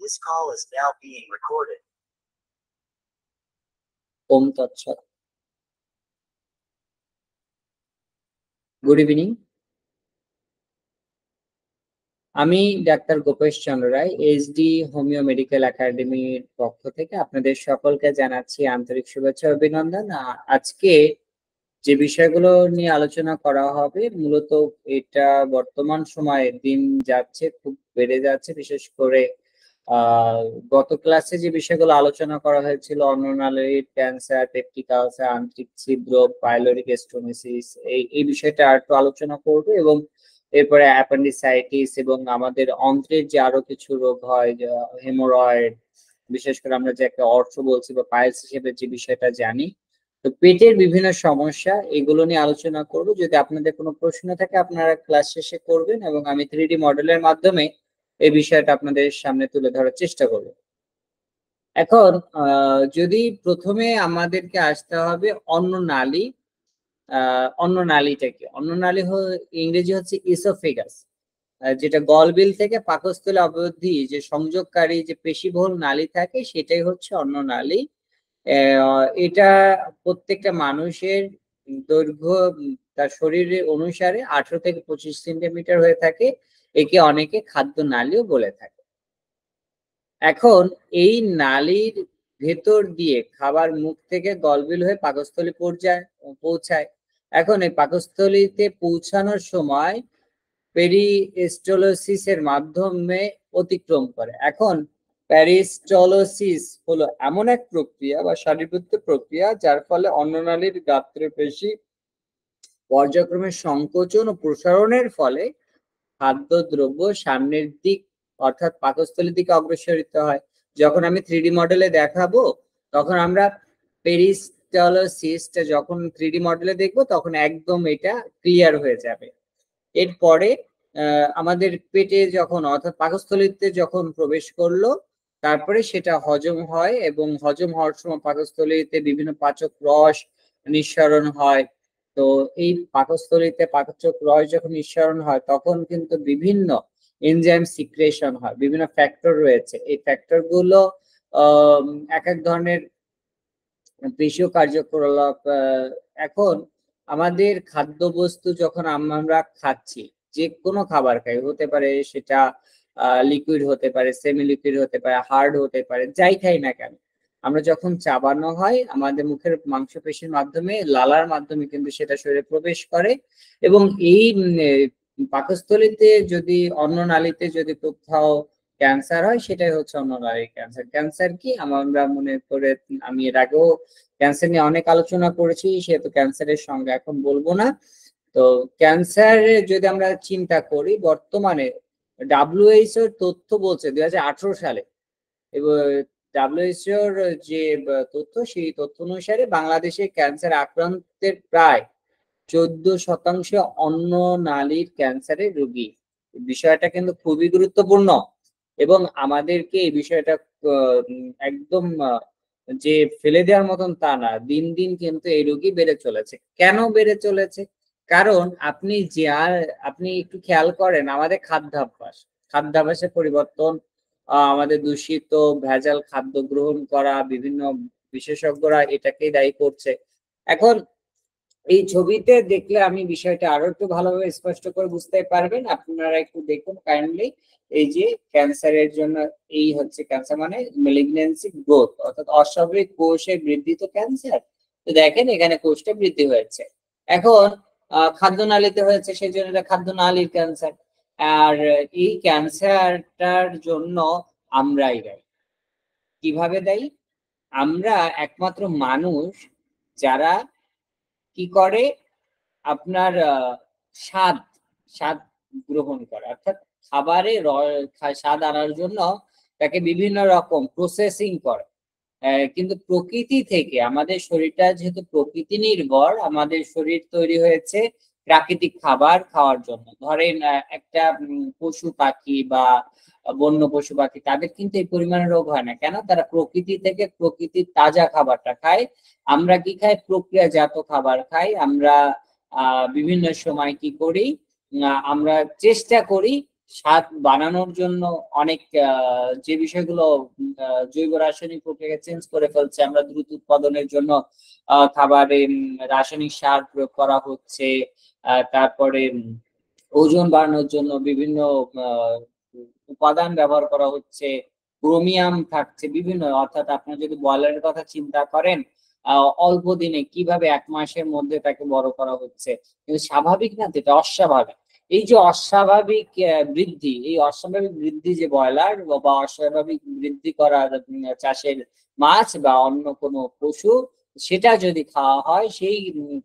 This call is now being recorded. ওম তৎসৎ। Good evening. আমি doctor Gopesh Chandra Roy, HD homeo medical একাডেমির পক্ষ থেকে আপনাদের সকলকে জানাচ্ছি আন্তরিক শুভেচ্ছা ও অভিনন্দন। আজকে যে বিষয়গুলো নিয়ে আলোচনা করা হবে, মূলত এটা বর্তমান সময়ে দিন যাচ্ছে খুব বেড়ে যাচ্ছে। বিশেষ করে গত ক্লাসে যে বিষয়গুলো আলোচনা করা হয়েছিল, অন্ননালীর ক্যান্সার, পেপটিক আলসার, আন্ত্রিক ছিদ্র, পাইলোরিক স্টোনোসিস, এই বিষয়টা আর একটু আলোচনা করবো। এবং এরপরে অ্যাপেন্ডিসাইটিস এবং আমাদের অন্ত্রের যে আরো কিছু রোগ হয়, হেমোরয়েড, বিশেষ করে আমরা যাকে অর্থ বলছি বা পাইলস হিসেবে যে বিষয়টা জানি, তো পেটের বিভিন্ন সমস্যা, এগুলো নিয়ে আলোচনা করব। যদি আপনাদের কোনো প্রশ্ন থাকে আপনারা ক্লাস শেষে করবেন এবং আমি 3D মডেলের মাধ্যমে এই বিষয়টা আপনাদের সামনে তুলে ধরার চেষ্টা করব। এখন যদি প্রথমে আমাদেরকে আসতে হবে অন্ননালী। অন্ননালীটা কি? অন্ননালী ইংরেজি হচ্ছে ইসোফেগাস, যেটা গলবিল থেকে পাকস্থলী অবধি যে সংযোগকারী যে পেশিবহুল নালী থাকে সেটাই হচ্ছে অন্ননালী। এটা প্রত্যেকটা মানুষের দৈর্ঘ্য তার শরীরের অনুসারে 18 থেকে 25 সেন্টিমিটার হয়ে থাকে। একে অনেকে খাদ্য নালীও বলে থাকে। এখন এই নালীর ভেতর দিয়ে খাবার মুখ থেকে গলবিল হয়ে পাকস্থলী পৌঁছায়। এখন এই পাকস্থলীতে পৌঁছানোর সময় পেরিস্টোলোসিসের মাধ্যমে অতিক্রম করে। এখন পেরিস্টোলোসিস হলো এমন এক প্রক্রিয়া বা শারীরবৃত্তীয় প্রক্রিয়া যার ফলে অন্ননালীর গাত্রে পেশি পর্যায়ক্রমে সংকোচন ও প্রসারণের ফলে খাদ্যদ্রব্য সামনের দিক অর্থাৎ পাকস্থলীর দিকে অগ্রসরিত হয়। যখন আমি 3D মডেলে দেখাবো তখন আমরা পেরিস্টোলোসিসটা যখন 3D মডেলে দেখবো তখন একদম এটা ক্লিয়ার হয়ে যাবে। এরপরে আমাদের পেটে যখন অর্থাৎ পাকস্থলীতে যখন প্রবেশ করলো, তারপরে সেটা হজম হয় এবং হজম হওয়ার সময় পাকস্থলীতে বিভিন্ন পাচক রস নিঃসরণ হয়। তো এই পাকস্থলীতে পাচক রস যখন নিঃসরণ হয় তখন কিন্তু বিভিন্ন এনজাইম সিক্রেশন হয়, বিভিন্ন ফ্যাক্টর রয়েছে। এই ফ্যাক্টর গুলো এক এক ধরনের পেশীয় কার্যকলাপ। এখন আমাদের খাদ্যবস্তু যখন আমরা খাচ্ছি, যে কোনো খাবার খাই, হতে পারে সেটা লিকুইড হতে পারে, সেমি লিকুইড হতে পারে, হার্ড হতে পারে, যাই খাই না কেন, আমরা যখন চাবানো হয় আমাদের মুখের মাংসপেশির মাধ্যমে, লালার মাধ্যমে কিন্তু সেটা শরীরে প্রবেশ করে। এবং এই পাকস্থলীতে যদি অন্ননালীতে যদি কোথাও ক্যান্সার হয় সেটাই হচ্ছে অন্ননালীর ক্যান্সার। ক্যান্সার কি আমরা মনে করে, আমি এর আগেও ক্যান্সার নিয়ে অনেক আলোচনা করেছি, সেহেতু ক্যান্সারের সঙ্গে এখন বলবো না। তো ক্যান্সার যদি আমরা চিন্তা করি, বর্তমানে WHO তথ্য বলছে 2018 সালে, এবং WHO যে তথ্য, সেই তথ্য অনুসারে বাংলাদেশে ক্যান্সার আক্রান্তের প্রায় 14% অন্ননালীর ক্যান্সারের রোগী। বিষয়টা কিন্তু খুবই গুরুত্বপূর্ণ এবং আমাদেরকে এই বিষয়টা একদম যে ফেলে দেওয়ার মতন তা না। দিন দিন কিন্তু এই রোগী বেড়ে চলেছে। কেন বেড়ে চলেছে? কারণ আপনি একটু খেয়াল করেন আমাদের খাদ্যাভ্যাসের পরিবর্তন, আমাদের দূষিত ভেজাল খাদ্য গ্রহণ করা, বিভিন্ন বিশেষজ্ঞরা এটাকেই দায়ী করছে। এখন এই ছবিতে দেখলে আমি বিষয়টা আরো একটু ভালোভাবে স্পষ্ট করে বুঝতে পারবেন। আপনারা একটু দেখুন কাইন্ডলি। এই যে ক্যান্সারের জন্য, এই হচ্ছে ক্যান্সার মানে ম্যালিগন্যান্সি গ্রোথ, অর্থাৎ অস্বাভাবিক কোষের বৃদ্ধি তো ক্যান্সার। তো দেখেন এখানে কোষটা বৃদ্ধি হয়েছে। এখন খাদ্যনালীতে হয়েছে, সেই জন্য এটা খাদ্যনালীর ক্যান্সার। আর এই ক্যান্সারটার জন্য আমরাই দায়ী। কিভাবে দায়ী? আমরা একমাত্র মানুষ যারা কি করে, আপনার স্বাদ গ্রহণ করে, অর্থাৎ খাবারে স্বাদ আনার জন্য তাকে বিভিন্ন রকম প্রসেসিং করে। কিন্তু প্রকৃতি থেকে আমাদের শরীরটা যেহেতু প্রকৃতি নির্ভর, আমাদের শরীর তৈরি হয়েছে প্রাকৃতিক খাবার খাওয়ার জন্য। ধরেন একটা পশু পাখি বা বন্য পশু পাখি, তাদের কিন্তু এই পরিমাণে রোগ হয় না। কেন? তারা প্রকৃতি থেকে প্রকৃতির তাজা খাবারটা খায়। আমরা কি খাই? প্রক্রিয়াজাত খাবার খাই। আমরা বিভিন্ন সময় কি করি, আমরা চেষ্টা করি স্বাদ বানানোর জন্য অনেক যে বিষয়গুলো জৈব রাসায়নিক প্রক্রিয়া চেঞ্জ করে ফেলছে, আমরা দ্রুত উৎপাদনের জন্য খাবারে রাসায়নিক সার প্রয়োগ করা হচ্ছে, তারপরে ওজন বাড়ানোর জন্য বিভিন্ন উপাদান ব্যবহার করা হচ্ছে, ক্রোমিয়াম থাকছে বিভিন্ন, অর্থাৎ আপনি যদি ব্রয়লারের কথা চিন্তা করেন, অল্প দিনে কিভাবে 1 মাসের মধ্যে তাকে বড় করা হচ্ছে, কিন্তু স্বাভাবিক না, যেটা অস্বাভাবিক। এই যে অস্বাভাবিক বৃদ্ধি, এই অস্বাভাবিক বৃদ্ধি যে ব্রয়লার বা অস্বাভাবিক বৃদ্ধি করা চাষের মাছ বা অন্য কোনো পশু, সেটা যদি খাওয়া হয়, সেই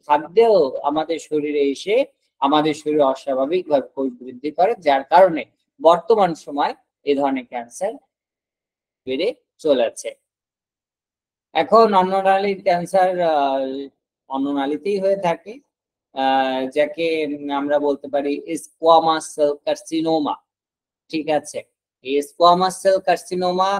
খাদ্যেও আমাদের শরীরে এসে আমাদের শরীরে অস্বাভাবিক ভাবে কোষ বৃদ্ধি করে, যার কারণে বর্তমান সময় এই ধরনের ক্যান্সার বেড়ে চলেছে। এখন অন্ননালীর ক্যান্সার অন্ননালীতেই হয়ে থাকে, যাকে আমরা বলতে পারি স্কোয়ামাস সেল কার্সিনোমা। ঠিক আছে, এই স্কোয়ামাস সেল কার্সিনোমা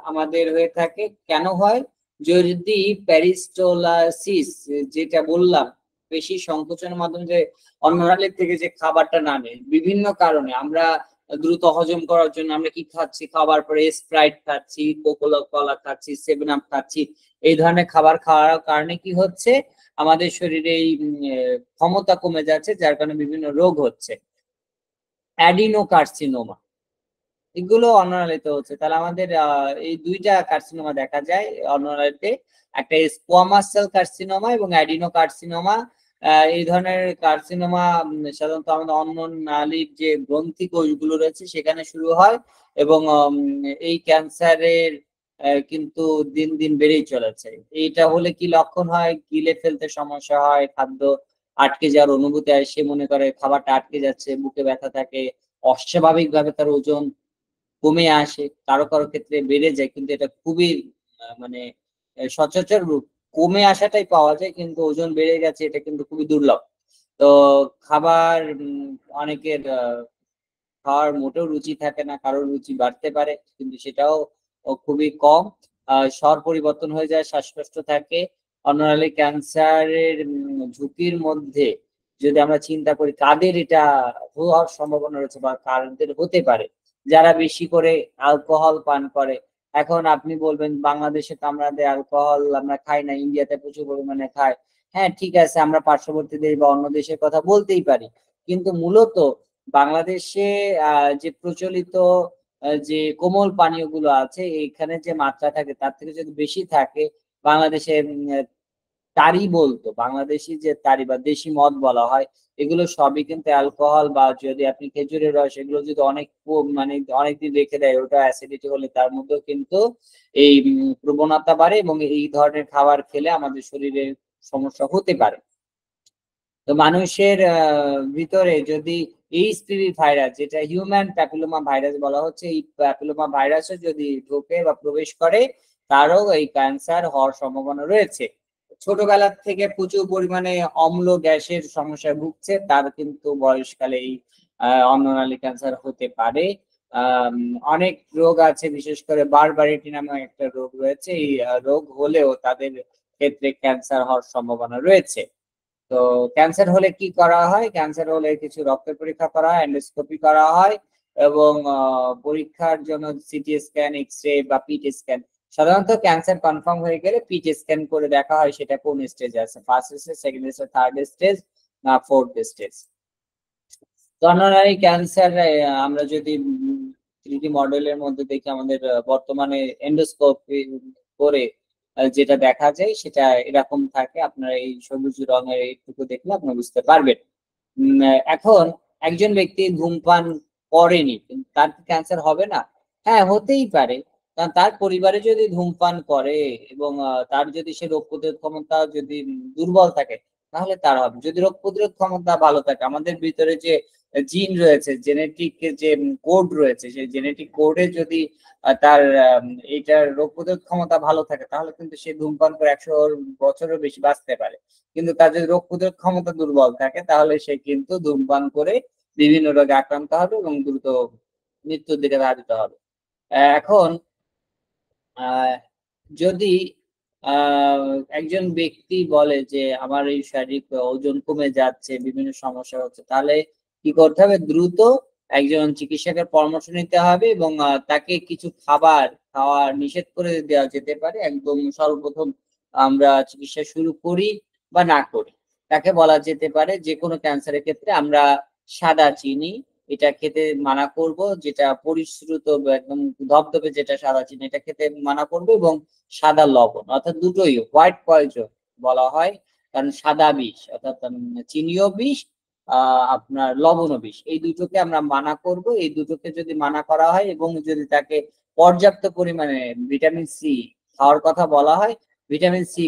আমাদের হয়ে থাকে কেন হয়? যদি প্যারিস্টোলাসিস, যেটা বললাম, পেশি সংকোচনের মাধ্যমে যে অন্ননালীর থেকে যে খাবারটা নামে, বিভিন্ন কারণে আমরা দ্রুত হজম করার জন্য আমরা কি খাচ্ছি, খাবার পরে স্প্রাইট খাচ্ছি, কোকা কোলা খাচ্ছি, 7 আপ খাচ্ছি, এই ধরনের খাবার খাওয়ার কারণে কি হচ্ছে, আমাদের শরীরে এই ক্ষমতা কমে যাচ্ছে, যার কারণে বিভিন্ন রোগ হচ্ছে। অ্যাডিনোকার্সিনোমা, এগুলো অন্ননালীতে হচ্ছে। তাহলে আমাদের এই দুইটা কার্সিনোমা দেখা যায় অন্ননালীতে, একটা স্কোয়ামাস সেল কার্সিনোমা এবং অ্যাডিনোকার্সিনোমা। এই ধরনের কার্সিনোমা সাধারণত আমাদের অন্ননালীর যে গ্রন্থি কোষগুলো রয়েছে সেখানে শুরু হয়, এবং এই ক্যান্সারের কিন্তু দিন দিন বেড়েই চলেছে। এইটা হলে কি লক্ষণ হয়? গিলে ফেলতে সমস্যা হয়, খাদ্য আটকে যাওয়ার অনুভূতি হয়, সে মনে করে খাবারটা আটকে যাচ্ছে, বুকে ব্যথা থাকে, অস্বাভাবিক ভাবে তার ওজন কমে আসে, কারো কারো ক্ষেত্রে বেড়ে যায়, কিন্তু এটা খুবই মানে সচরাচর কমে আসাটাই পাওয়া যায়, কিন্তু ওজন বেড়ে গেছে এটা কিন্তু খুবই দুর্লভ। তো খাবার অনেকের খাওয়ার মোটেও রুচি থাকে না, কারোর রুচি বাড়তে পারে কিন্তু সেটাও খুবই কম। স্বর পরিবর্তন হয়ে যায়, শ্বাসকষ্ট থাকে। অন্ননালী ক্যান্সারের ঝুঁকির মধ্যে যদি আমরা চিন্তা করি কাদের এটা হওয়ার সম্ভাবনা রয়েছে বা কাদের হতে পারে, যারা বেশি করে অ্যালকোহল পান করে। এখন আপনি বলবেন বাংলাদেশে তো আমাদের অ্যালকোহল আমরা খাই না, ইন্ডিয়াতে প্রচুর পরিমাণে খায়। হ্যাঁ ঠিক আছে, আমরা পার্শ্ববর্তী দেশ বা অন্য দেশের কথা বলতেই পারি, কিন্তু মূলত বাংলাদেশে যে প্রচলিত যে কোমল পানীয় গুলো আছে, এখানে যে মাত্রা থাকে তার থেকে যদি বেশি থাকে, বাংলাদেশে তারি বলতো, বাংলাদেশি যে তারি বা দেশি মদ বলা হয়, এগুলো সবই কিন্তু অ্যালকোহল, বা যদি আপনি খেজুরের রস এগুলো যদি অনেক মানে অনেকদিন রেখে দেয়, ওটা অ্যাসিডিটি হলে তার মধ্যেও কিন্তু এই প্রবণতা বাড়ে, এবং এই ধরনের খাবার খেলে আমাদের শরীরে সমস্যা হতে পারে। তো মানুষের ভিতরে যদি এইচপিভি ভাইরাস, যেটা হিউম্যান প্যাপিলোমা ভাইরাস বলা হচ্ছে, এই প্যাপিলোমা ভাইরাসও যদি ঢোকে বা প্রবেশ করে, তারও এই ক্যান্সার হওয়ার সম্ভাবনা রয়েছে। ছোটবেলা থেকে প্রচুর পরিমাণে অম্ল গ্যাসের সমস্যায় ভুগছে, তার কিন্তু বয়সকালে এই অন্ননালী ক্যান্সার হতে পারে। অনেক রোগ আছে, বিশেষ করে বারবারিটি নামে একটা রোগ রয়েছে, এই রোগ হলেও তাদের ক্ষেত্রে ক্যান্সার হওয়ার সম্ভাবনা রয়েছে। তো ক্যান্সার হলে কি করা হয়? ক্যান্সার হলে কিছু রক্তের পরীক্ষা করা হয়, এন্ডোস্কোপি করা হয়, এবং পরীক্ষার জন্য সিটি স্ক্যান, এক্স-রে বা পিটি স্ক্যান। সাধারণত ক্যান্সার কনফার্ম হয়ে গেলে পিটি স্ক্যান করে দেখা হয় সেটা কোন স্টেজে আছে, first stage, second stage, third stage না ফোর্থ স্টেজ। অন্ননালী ক্যান্সার আমরা যদি 3D মডেলের মধ্যে দেখি, আমাদের বর্তমানে এন্ডোস্কোপি করে যেটা দেখা যায় সেটা এরকম থাকে। আপনারা এই সবুজ রঙের এইটুকু দেখলে আপনি বুঝতে পারবেন। এখন একজন ব্যক্তি ধূমপান করেনি, কিন্তু তার কি ক্যান্সার হবে না? হ্যাঁ, হতেই পারে। কারণ তার পরিবারে যদি ধূমপান করে এবং তার যদি সে রোগ প্রতিরোধ ক্ষমতা যদি দুর্বল থাকে, তাহলে তার হবে। যদি রোগ প্রতিরোধ ক্ষমতা ভালো থাকে, আমাদের ভিতরে যে জিন রয়েছে, জেনেটিক যে কোড রয়েছে, সেই জেনেটিক কোডে যদি তার এইটার রোগ প্রতিরোধ ক্ষমতা ভালো থাকে, তাহলে কিন্তু সে ধূমপান করে 100 বছরের বেশি বাঁচতে পারে। কিন্তু তার যদি রোগ প্রতিরোধ ক্ষমতা দুর্বল থাকে, তাহলে সে কিন্তু ধূমপান করে বিভিন্ন রোগে আক্রান্ত হবে এবং দ্রুত মৃত্যুর দিকে ধাবিত হবে। এখন যদি একজন ব্যক্তি বলে যে আমার এই শারীরিক ওজন কমে যাচ্ছে, বিভিন্ন সমস্যা হচ্ছে, তাহলে কি করতে হবে? দ্রুত একজন চিকিৎসকের পরামর্শ নিতে হবে এবং তাকে কিছু খাবার খাওয়া নিষেধ করে দেওয়া যেতে পারে একদম সর্বপ্রথম আমরা চিকিৎসা শুরু করি বা না করি। তাকে বলা যেতে পারে যেকোনো ক্যান্সারের ক্ষেত্রে আমরা সাদা চিনি এটা খেতে মানা করব, যেটা পরিশ্রুত বা একদম ধবধবে যেটা সাদা চিনি এটা খেতে মানা করব এবং সাদা লবণ অর্থাৎ দুটোই হোয়াইট পয়জন বলা হয়, কারণ সাদা বিষ অর্থাৎ চিনিও বিষ, আপনার লবণও বিষ, এই দুটোকে আমরা মানা করব। এই দুটোকে যদি মানা করা হয় এবং যদি তাকে পর্যাপ্ত পরিমাণে ভিটামিন সি খাওয়ার কথা বলা হয়, ভিটামিন সি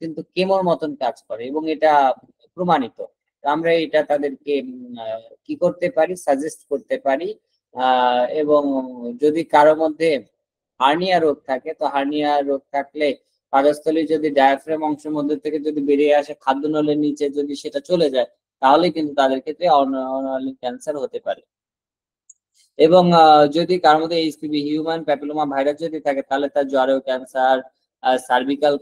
কিন্তু কেমোর মতন কাজ করে এবং এটা প্রমাণিত। আমরা এটা তাদেরকে কি করতে পারি, সাজেস্ট করতে পারি। এবং যদি কারো মধ্যে হার্নিয়া রোগ থাকে, তো হার্নিয়া রোগ থাকলে পাকস্থলী যদি ডায়াফ্রাম অংশের মধ্যে থেকে যদি বেরিয়ে আসে খাদ্যনলের নিচে যদি সেটা চলে যায়, তাহলে কিন্তু তাদের ক্ষেত্রে অনালী ক্যান্সার হতে পারে। এবং যদি কারোর মধ্যে এইচপিভি হিউম্যান প্যাপিলোমা ভাইরাস যদি থাকে, তাহলে তার জরায়ু ক্যান্সার, সার্ভাইকাল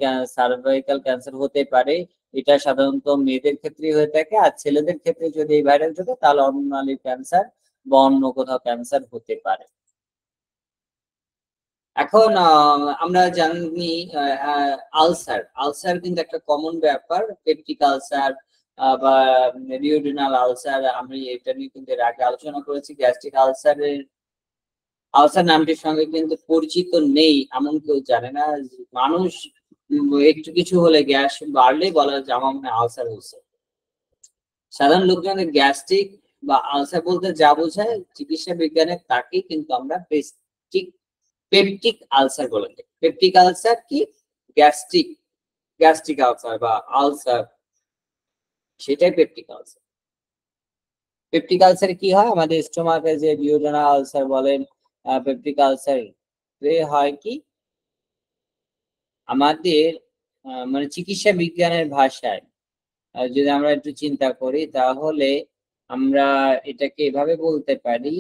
ক্যান্সার হতে পারে। এটা সাধারণত মেয়েদের ক্ষেত্রেই হয়ে থাকে, আর ছেলেদের ক্ষেত্রে যদি এই ভাইরাস ঢোকে তাহলে অন্ননালীর ক্যান্সার বা অন্য কোথাও ক্যান্সার হতে পারে। এখন আমরা জানি আলসার আলসার কিন্তু একটা কমন ব্যাপার, পেপটিক আলসার বা রিওডিনাল আলসার। আমি এটা নিয়ে কিন্তু এর আগে আলোচনা করেছি। গ্যাস্ট্রিক আলসার নামটির সঙ্গে কিন্তু পরিচিত নেই এমন কেউ জানে না। মানুষ একটু কিছু হলে গ্যাস বাড়লেই বলা যায় আমার মনে আলসার হচ্ছে। সাধারণ লোকজনের গ্যাস্ট্রিক বা আলসার বলতে যা বোঝায় চিকিৎসা বিজ্ঞানে তাকে কিন্তু আমরা পেপটিক আলসার বলে থাকি। পেপটিক আলসার কি? গ্যাস্ট্রিক আলসার বা আলসার, সেটাই পেপটিক আলসার। পেপটিক আলসারে কি হয়, আমাদের স্টোমাকে যে ডিওডেনাল আলসার বলেন, পেপটিক আলসার হয় কি, আমাদের মানে চিকিৎসা বিজ্ঞানের ভাষায় যদি আমরা একটু চিন্তা করি, তাহলে আমরা এটাকে এভাবে বলতে পারি,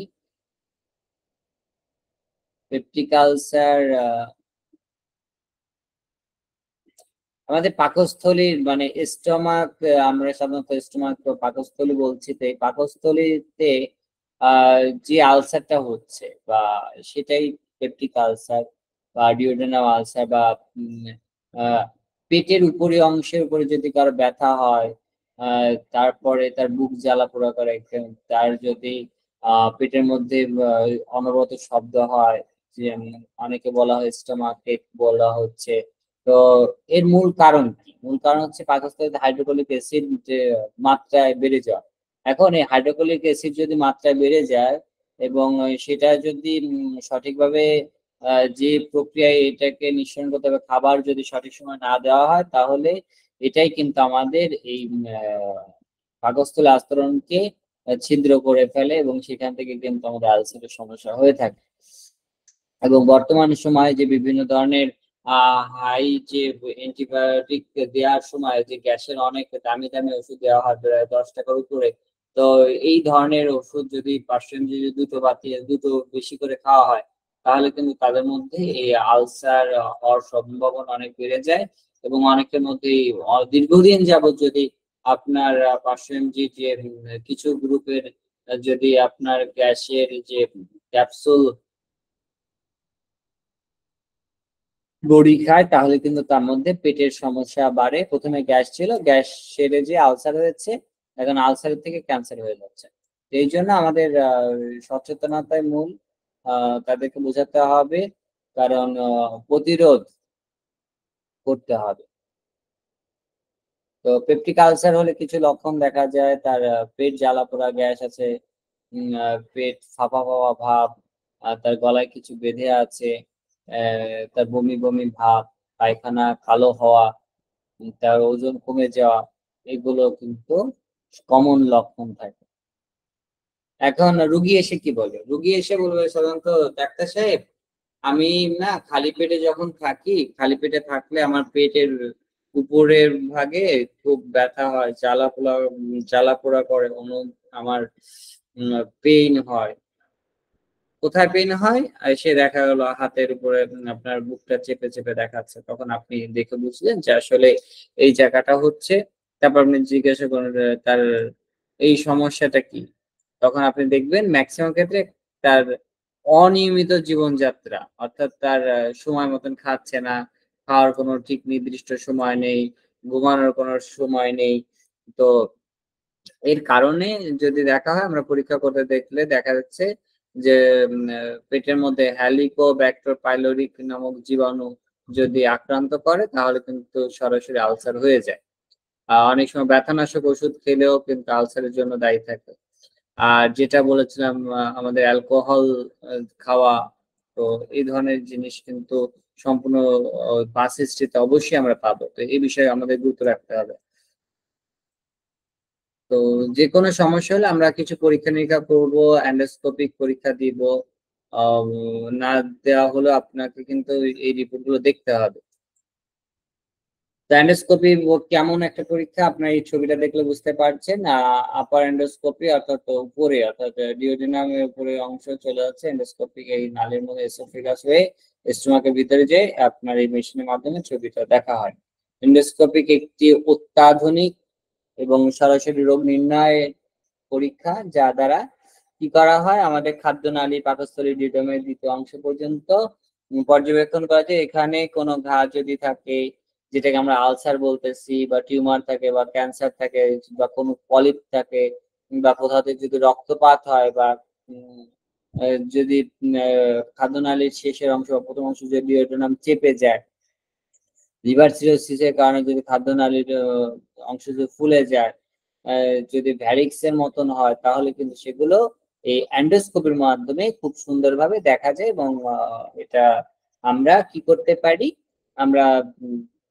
পেপটিক আলসার আমাদের পাকস্থলীর মানে স্টোমাক, আমরা সাধারণত স্টোমাক পাকস্থলী বলছি, তো এই পাকস্থলীতে যে আলসারটা হচ্ছে বা সেটাই পেপটিক আলসার বা ডিওডেনাল আলসার বা পেটের উপরি অংশের উপরে যদি কারো ব্যথা হয়, তারপরে তার বুক জ্বালা পোড়া করে, তার যদি পেটের মধ্যে অনবরত শব্দ হয়, যে অনেকে বলা হয় স্টোমাক এক বলা হচ্ছে, তো এর মূল কারণ কি? মূল কারণ হচ্ছে পাকস্থলীতে হাইড্রোক্লোরিক অ্যাসিড মাত্রায় বেড়ে যাওয়া। এখন এই হাইড্রোক্লোরিক অ্যাসিড যদি মাত্রায় বেড়ে যায় এবং সেটা যদি সঠিকভাবে যে প্রক্রিয়ায় এটাকে নিঃসরণ করতে হবে, খাবার যদি সঠিক সময় না দেওয়া হয়, তাহলে এটাই কিন্তু আমাদের এই পাকস্থলী আস্তরণকে ছিদ্র করে ফেলে এবং সেখান থেকে কিন্তু আমাদের আলসারের সমস্যা হয়ে থাকে। এবং বর্তমান সময়ে যে বিভিন্ন ধরনের হাই যে অ্যান্টিবায়োটিক দেওয়ার সময় যে গ্যাসের অনেক দামি দামি ওষুধ দেওয়া হয় প্রায় 10 টাকার উপরে, তো এই ধরনের ওষুধ যদি পার্সেন্ট যদি দুটো বেশি করে খাওয়া হয়, তাহলে কিন্তু তাদের মধ্যে এই আলসার হওয়ার সম্ভাবনা অনেক বেড়ে যায়। এবং অনেকের মধ্যে দীর্ঘদিন যাবত যদি আপনার পার্সেন্ট যে কিছু গ্রুপের যদি আপনার গ্যাসের যে ক্যাপসুল বড়ি খায়, তাহলে কিন্তু তার মধ্যে পেটের সমস্যা বাড়ে। প্রথমে গ্যাস ছিল, গ্যাস সেরে যে আলসার হয়েছে, এখন আলসারের থেকে ক্যান্সার হয়ে যাচ্ছে। এই জন্য আমাদের সচেতনতাই মূল, তাদেরকে বোঝাতে হবে, কারণ প্রতিরোধ করতে হবে। তো পেপটিক আলসার হলে কিছু লক্ষণ দেখা যায়, তার পেট জ্বালা পোড়া, গ্যাস আছে, পেট ফাঁপা ফাঁপা ভাব, তার গলায় কিছু বেঁধে আছে, তার বমি বমি ভাব, পায়খানা কালো হওয়া, তার ওজন কমে যাওয়া, এগুলো কিন্তু কমন লক্ষণ থাকে। এখন রুগী এসে কি বলবে? রুগী এসে বলবে সাধারণত, ডাক্তার সাহেব আমি না খালি পেটে যখন থাকি, খালি পেটে থাকলে আমার পেটের উপরের ভাগে খুব ব্যথা হয়, জ্বালা পোড়া করে, আমার পেইন হয়। কোথায় পেইন হয়? সে দেখা গেল হাতের উপরে আপনার বুকটা চেপে চেপে দেখাচ্ছে, তখন আপনি দেখে বুঝলেন যে আসলে এই জায়গাটা হচ্ছে। তারপর আপনি জিজ্ঞাসা করেন তার এই সমস্যাটা কি, তখন আপনি দেখবেন ম্যাক্সিমাম ক্ষেত্রে তার অনিয়মিত জীবনযাত্রা, অর্থাৎ তার সময় মতন খাচ্ছে না, খাওয়ার কোনো ঠিক নির্দিষ্ট সময় নেই, ঘুমানোর কোনো সময় নেই। তো এর কারণে যদি দেখা হয়, আমরা পরীক্ষা করতে দেখলে দেখা যাচ্ছে যে পেটের মধ্যে হেলিকোব্যাক্টার পাইলোরি নামক জীবাণু যদি আক্রান্ত করে তাহলে কিন্তু সরাসরি আলসার হয়ে যায়। অনেক সময় ব্যথানাশক ওষুধ খেলেও কিন্তু আলসারের জন্য দায়ী থাকে। আর যেটা বলেছিলাম আমাদের অ্যালকোহল খাওয়া, তো এই ধরনের জিনিস কিন্তু সম্পূর্ণ পাস হিস্ট্রিতে অবশ্যই আমরা পাবো। তো এই বিষয়ে আমাদের গুরুত্ব রাখতে হবে। তো যে কোনো সমস্যা হলে আমরা কিছু পরীক্ষা নিরীক্ষা করব, এন্ডোস্কোপিক পরীক্ষা দিব। না দেওয়া হলো আপনাকে কিন্তু এই রিপোর্ট গুলো দেখতে হবে। এন্ডোস্কোপি কেমন একটা পরীক্ষা আপনার এই ছবিটা দেখলে বুঝতে পারছেন। আপার এন্ডোস্কোপি অর্থাৎ উপরে, অর্থাৎ ডিওডিনামের উপরে অংশ চলে যাচ্ছে, এন্ডোস্কোপিক এই নালীর মধ্যে এসোফেগাস হয়ে স্টোমাকের ভিতরে যে আপনার এই মেশিনের মাধ্যমে ছবিটা দেখা হয়। এন্ডোস্কোপিক একটি অত্যাধুনিক এবং সরাসরি রোগ নির্ণয় পরীক্ষা, যা দ্বারা কি করা হয়, আমাদের খাদ্যনালী, পাকস্থলী, ডিউডামের দ্বিতীয় অংশ পর্যন্ত পর্যবেক্ষণ করা যায়। এখানে কোনো ঘা যদি থাকে, যেটাকে আমরা আলসার বলতেছি, বা টিউমার থাকে, বা ক্যান্সার থাকে, বা কোনো পলিপ থাকে, বা কোথাও থেকে যদি রক্তপাত হয়, বা যদি খাদ্যনালীর শেষের অংশ বা প্রথম অংশ যদি ডিউওডেনাম চেপে যায়, লিভার সিরোসিসের কারণে যদি খাদ্যনালীর অংশ যদি ফুলে যায়, যদি ভ্যারিক্সের মতন হয়, তাহলে কিন্তু সেগুলো এই এন্ডোস্কোপির মাধ্যমে খুব সুন্দরভাবে দেখা যায়। এবং এটা আমরা কি করতে পারি, আমরা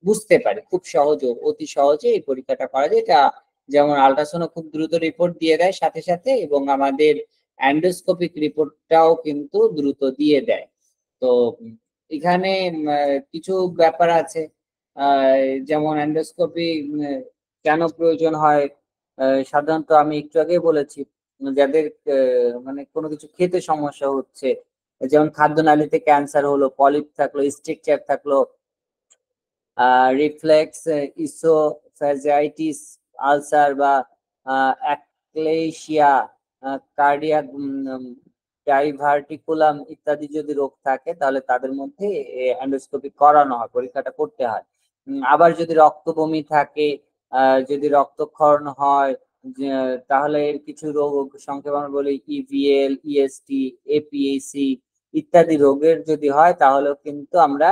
বুঝতে পারি খুব সহজে, অতি সহজে এই পরীক্ষাটা করা যায়। এটা যেমন আল্ট্রাসাউন্ড খুব দ্রুত রিপোর্ট দিয়ে দেয় সাথে সাথে, এবং আমাদের এন্ডোস্কোপিক রিপোর্টটাও কিন্তু দ্রুত দিয়ে দেয়। তো এখানে কিছু ব্যাপার আছে, যেমন এন্ডোস্কোপি কেন প্রয়োজন হয়। সাধারণত আমি একটু আগে বলেছি, যাদের মানে কোনো কিছু খেতে সমস্যা হচ্ছে, যেমন খাদ্যনালীতে ক্যান্সার হলো, পলিপ থাকলো, স্ট্রাকচার থাকলো, রিফ্লেক্স ইসোফেজাইটিস, আলসার, বা অ্যাক্লেশিয়া, কার্ডিয়াক ডাইভার্টিকুলাম ইত্যাদি যদি রোগ থাকে, তাহলে তাদের মধ্যে এন্ডোস্কোপি করানো হয়, পরীক্ষাটা করতে হয়। আবার যদি রক্ত বমি থাকে, যদি রক্তক্ষরণ হয়, তাহলে এর কিছু রোগ সংক্ষেপে আমরা বলি ইভিএল, ইএসটি, এপিএসি ইত্যাদি রোগের যদি হয়, তাহলেও কিন্তু আমরা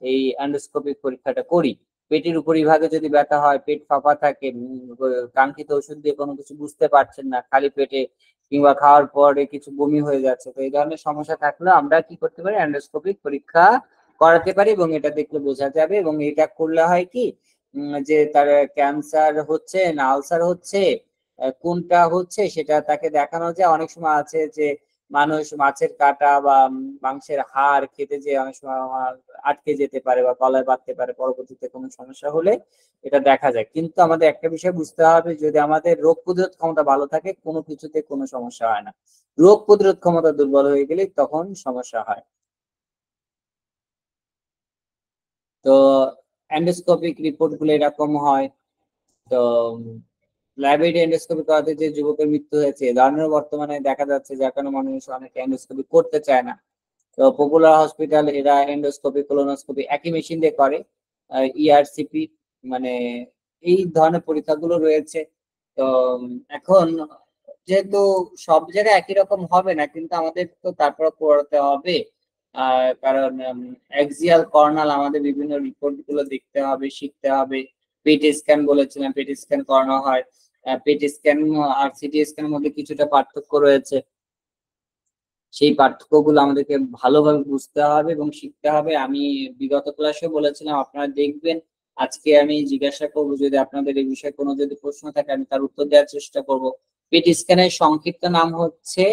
এই এন্ডোস্কোপিক পরীক্ষাটা করি। পেটের উপরিভাগে যদি ব্যথা হয়, পেট ফাঁপা থাকে, কাঙ্ক্ষিত ওষুধ দিয়ে কোনো কিছু বুঝতে পারছেন না, খালি পেটে কিংবা খাওয়ার পরে কিছু বমি হয়ে যাচ্ছে, তো এই ধরনের সমস্যা থাকলে আমরা কি করতে পারি, এন্ডোস্কোপিক পরীক্ষা করাতে পারি, এবং এটা দেখলে বোঝা যাবে। এবং এটা করলে হয় কি, যে তার ক্যান্সার হচ্ছে না আলসার হচ্ছে, কোনটা হচ্ছে সেটা তাকে দেখানো যায়। অনেক সময় আছে যে মানুষ মাছের কাঁটা বা মাংসের হাড় খেতে যে অনেক সময় আটকে যেতে পারে বা গলায় বাঁধতে পারে, পরবর্তীতে কোনো সমস্যা হলে এটা দেখা যায়। কিন্তু আমাদের একটা বিষয় বুঝতে হবে, যদি আমাদের রোগ প্রতিরোধ ক্ষমতা ভালো থাকে, কোনো কিছুতে কোনো সমস্যা হয় না। রোগ প্রতিরোধ ক্ষমতা দুর্বল হয়ে গেলে তখন সমস্যা হয়। তো এন্ডোস্কোপিক রিপোর্ট গুলো এরকম হয়। তো ল্যাবে এন্ডোস্কোপি করাতে যে যুবকের মৃত্যু হয়েছে, এ ধরনের বর্তমানে দেখা যাচ্ছে, যার কারণে মানুষ অনেকে এন্ডোস্কোপি করতে চায় না। তো পপুলার হসপিটাল এরা এন্ডোস্কোপি, কোলোনোস্কোপি একই মেশিন দিয়ে করে, ইআরসিপি, মানে এই ধরনের পরীক্ষাগুলো রয়েছে। তো এখন যেহেতু সব জায়গায় একই রকম হবে না, কিন্তু আমাদের তো তারপর করতে হবে, কারণ অ্যাক্সিয়াল কর্নাল আমাদের বিভিন্ন রিপোর্ট গুলো দেখতে হবে, শিখতে হবে। পেট স্ক্যান বলেছিলাম, পেট স্ক্যান করানো হয়। পেট স্ক্যান আর সিটি স্ক্যানের মধ্যে কিছুটা পার্থক্য রয়েছে, সেই পার্থক্যগুলো আমাদেরকে ভালোভাবে বুঝতে হবে এবং শিখতে হবে। আমি বিগত ক্লাসে বলেছিলাম, আপনারা দেখবেন। আজকে আমি জিজ্ঞাসা করবো, যদি আপনাদের এই বিষয়ে কোনো যদি প্রশ্ন থাকে, আমি তার উত্তর দেওয়ার চেষ্টা করব। পেট স্ক্যানের সংক্ষিপ্ত নাম হচ্ছে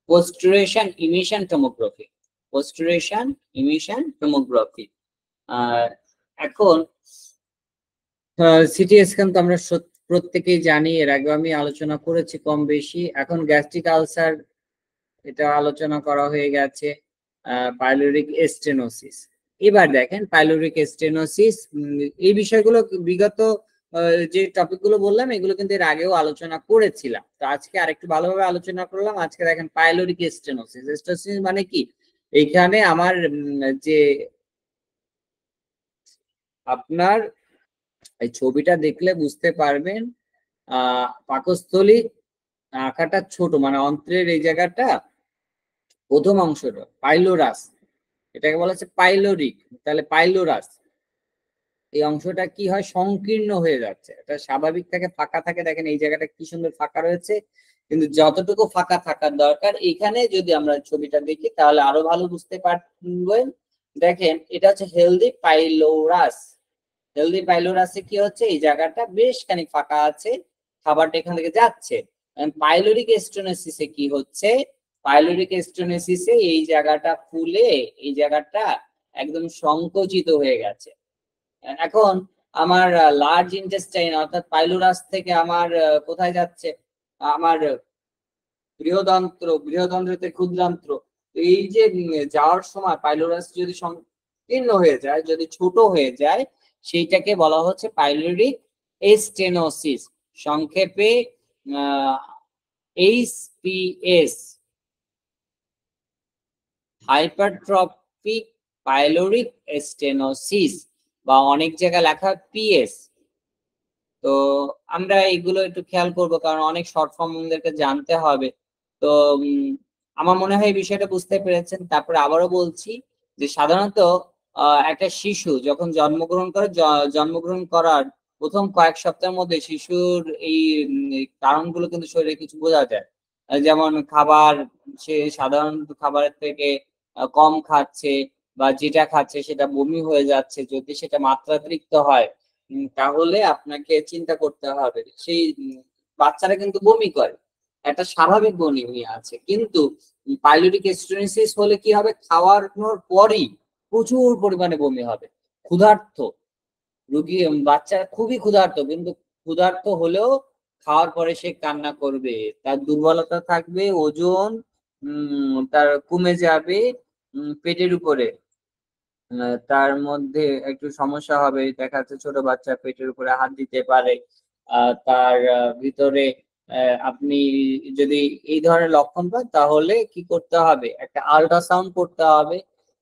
positron emission tomography. Positron emission tomography. এখন সিটি স্ক্যান তো আমরা প্রত্যেকেই জানি, এর আগে আমি আলোচনা করেছি কম বেশি। এখন গ্যাস্ট্রিক আলসার, এটা আলোচনা করা হয়ে গেছে। পাইলোরিক স্টেনোসিস, এবার দেখেন পাইলোরিক স্টেনোসিস, এই বিষয়গুলো বিগত যে টপিক গুলো বললাম এগুলো কিন্তু এর আগেও আলোচনা করেছিলাম। তো আজকে আরেকটু ভালোভাবে আলোচনা করলাম। আজকে দেখেন পাইলোরিক স্টেনোসিস। স্টেনোসিস মানে কি, এইখানে আমার যে আপনার এই ছবিটা দেখলে বুঝতে পারবেন, পাকস্থলী আঁকাটা ছোট, মানে অন্ত্রের এই জায়গাটা প্রথম অংশটা পাইলোরাস, এটাকে বলা হচ্ছে পাইলোরিক। তাহলে পাইলোরাস এই অংশটা কি হয়, সংকীর্ণ হয়ে যাচ্ছে। এটা স্বাভাবিক থাকে, ফাঁকা থাকে। দেখেন এই জায়গাটা কি সুন্দর ফাঁকা রয়েছে, কিন্তু যতটুকু ফাঁকা থাকার দরকার এখানে যদি আমরা ছবিটা দেখি তাহলে আরো ভালো বুঝতে পারবেন। দেখেন এটা হচ্ছে হেলদি পাইলোরাস। হেলদি পাইলোরাসে কি হচ্ছে, এই জায়গাটা বেশ খানিক ফাঁকা আছে, খাবারটা এখান থেকে যাচ্ছে। পাইলোরিক স্টেনোসিসে কি হচ্ছে, পাইলোরিক স্টেনোসিসে এই জায়গাটা ফুলে এই জায়গাটা একদম সংকুচিত হয়ে গেছে। এখন আমার লার্জ ইন্টেস্টাইন অর্থাৎ পাইলোরাস থেকে আমার কোথায় যাচ্ছে, আমার বৃহদন্ত্র, বৃহদন্ত্রতে ক্ষুদ্রান্ত্র। এই যে যাওয়ার সময় পাইলোরাস যদি সংকীর্ণ হয়ে যায়, যদি ছোট হয়ে যায়, সেইটাকে বলা হচ্ছে পাইলোরিক স্টেনোসিস, সংক্ষেপে এইচপিএস, হাইপারট্রফিক পাইলোরিক স্টেনোসিস, বা অনেক জায়গায় লেখা পিএস। তো আমরা এগুলো একটু খেয়াল করব, কারণ অনেক শর্ট ফর্ম আমাদেরকে জানতে হবে। তো আমার মনে হয় এই বিষয়টা বুঝতে পেরেছেন। তারপরে আবারও বলছি যে সাধারণত একটা শিশু যখন জন্মগ্রহণ করে, জন্মগ্রহণ করার প্রথম কয়েক সপ্তাহের মধ্যে শিশুর এই কারণগুলো কিন্তু শরীরে কিছু বোঝা যায়। যেমন খাবার, সে সাধারণত খাবারের থেকে কম খাচ্ছে, বা যেটা খাচ্ছে সেটা বমি হয়ে যাচ্ছে। যদি সেটা মাত্রাতিরিক্ত হয় তাহলে আপনাকে চিন্তা করতে হবে। সেই বাচ্চারা কিন্তু বমি করে, একটা স্বাভাবিক বমি আছে। কিন্তু পাইলোরিক স্টেনোসিস হলে কি হবে, খাওয়ানোর পরই প্রচুর পরিমাণে বমি হবে। ক্ষুধার্ত রোগী, বাচ্চা খুবই ক্ষুধার্ত, কিন্তু ক্ষুধার্ত হলেও খাওয়ার পরে সে কান্না করবে, তার দুর্বলতা থাকবে, ওজন তার কমে যাবে, পেটের উপরে তার মধ্যে একটু সমস্যা হবে। দেখা যাচ্ছে ছোট বাচ্চা পেটের উপরে হাত দিতে পারে। তার ভিতরে আপনি যদি এই ধরনের লক্ষণ পান তাহলে কি করতে হবে, একটা আল্ট্রাসাউন্ড করতে হবে,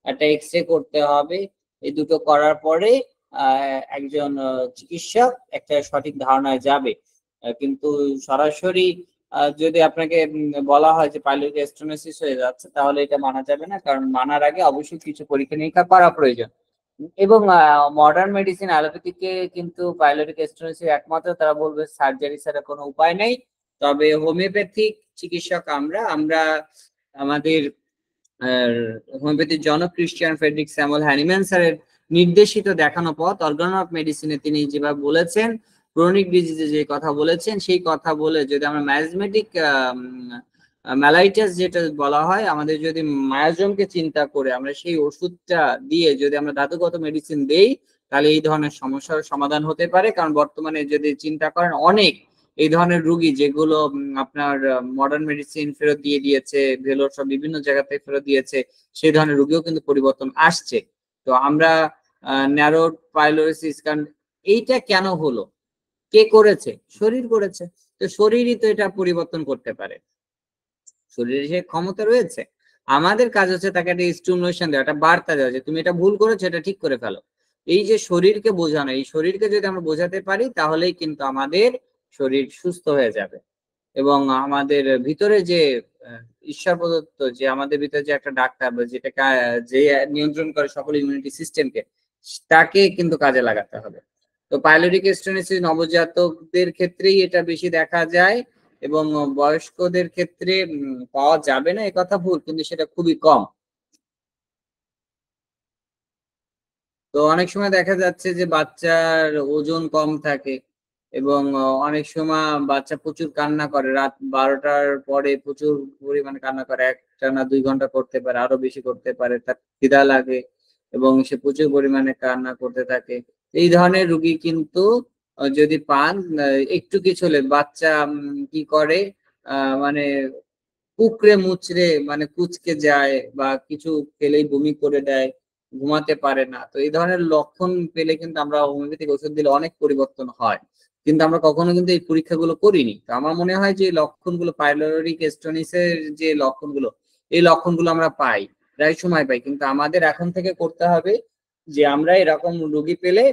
একটা এক্সরে করতে হবে। এই দুটো করার পরে একজন চিকিৎসক একটা সঠিক ধারণায় যাবে। কিন্তু সরাসরি যদি আপনাকে বলা হয় যে পাইলোরিক স্টেনোসিস হয়ে যাচ্ছে, তাহলে এটা মানা যাবে না, কারণ মানার আগে অবশ্যই কিছু পরীক্ষা নিরীক্ষা করা প্রয়োজন। এবং মডার্ন মেডিসিন অ্যালোপ্যাথিকে কিন্তু পাইলোরিক স্টেনোসিস একমাত্র তারা বলবে সার্জারি ছাড়া কোনো উপায় নেই। তবে হোমিওপ্যাথিক চিকিৎসক আমরা আমাদের হোমিওপ্যাথির জনক ক্রিশ্চিয়ান ফ্রেডরিক স্যামুয়েল হ্যানিম্যান স্যারের নির্দেশিত দেখানো পথ অর্গান অফ মেডিসিনে তিনি যেভাবে বলেছেন, ক্রনিক ডিজিজে যে কথা বলেছেন সেই কথা বলে যদি আমরা ম্যাজমেটিক ম্যালাইটাস যেটা বলা হয়, আমাদের যদি মায়াজমকে চিন্তা করে আমরা সেই ওষুধটা দিয়ে যদি আমরা ধাতুগত মেডিসিন দেই, তাহলে এই ধরনের সমস্যার সমাধান হতে পারে। কারণ বর্তমানে যদি চিন্তা করেন অনেক এই ধরনের রোগী যেগুলো আপনার মডার্ন মেডিসিন ফেরত দিয়ে দিয়েছে, ভেলোর সব বিভিন্ন জায়গাতে ফেরত দিয়েছে, সেই ধরনের রোগীও কিন্তু পরিবর্তন আসছে। তো আমরা ন্যারো পাইলোরিসিস, কারণ এইটা কেন হলো, কে করেছে, শরীর করেছে। তো শরীরই তো এটা পরিবর্তন করতে পারে, শরীরে সে ক্ষমতা রয়েছে। আমাদের কাজ হচ্ছে তাকে একটা স্টিমুলেশন দেওয়া, একটা বার্তা দেওয়া যে তুমি এটা ভুল করেছো, এটা ঠিক করে ফেলো। এই যে শরীরকে বোঝানো, এই শরীরকে যদি আমরা বোঝাতে পারি তাহলেই কিন্তু আমাদের শরীর সুস্থ হয়ে যাবে। এবং আমাদের ভিতরে যে ঈশ্বর প্রদত্ত যে আমাদের ভিতরে যে একটা ডাক্তার, যেটাকে যে নিয়ন্ত্রণ করে সকল ইমিউনিটি সিস্টেমকে, তাকে কিন্তু কাজে লাগাতে হবে। তো পাইলোরিক স্টেনোসিস নবজাতকদের ক্ষেত্রেই এটা বেশি দেখা যায়, এবং বয়স্কদের ক্ষেত্রে পাওয়া যাবে না এ কথা ভুল, কিন্তু সেটা খুবই কম। তো অনেক সময় দেখা যাচ্ছে যে বাচ্চার ওজন কম থাকে, এবং অনেক সময় বাচ্চা প্রচুর কান্না করে, রাত 12টার পরে প্রচুর পরিমাণে কান্না করে, 1 টানা 2 ঘন্টা করতে পারে, আরো বেশি করতে পারে, তার খিদা লাগে এবং সে প্রচুর পরিমাণে কান্না করতে থাকে। এই ধরনের রুগী কিন্তু যদি পান, একটু কিছু হলে বাচ্চা কি করে, মানে কুকড়ে মুচড়ে, মানে কুচকে যায়, বা কিছু খেলেই বমি করে দেয়, ঘুমাতে পারে না। তো এই ধরনের লক্ষণ পেলে কিন্তু আমরা হোমিওপ্যাথিক ওষুধ দিলে অনেক পরিবর্তন হয়। কিন্তু আমরা কখনো কিন্তু এই পরীক্ষাগুলো করিনি। তো আমার মনে হয় যে লক্ষণগুলো পাইলোরিক স্টোনিসের যে লক্ষণগুলো, এই লক্ষণগুলো আমরা পাই, প্রায় সময় পাই, কিন্তু আমাদের এখন থেকে করতে হবে যে আমরা এরকম রোগী পেলে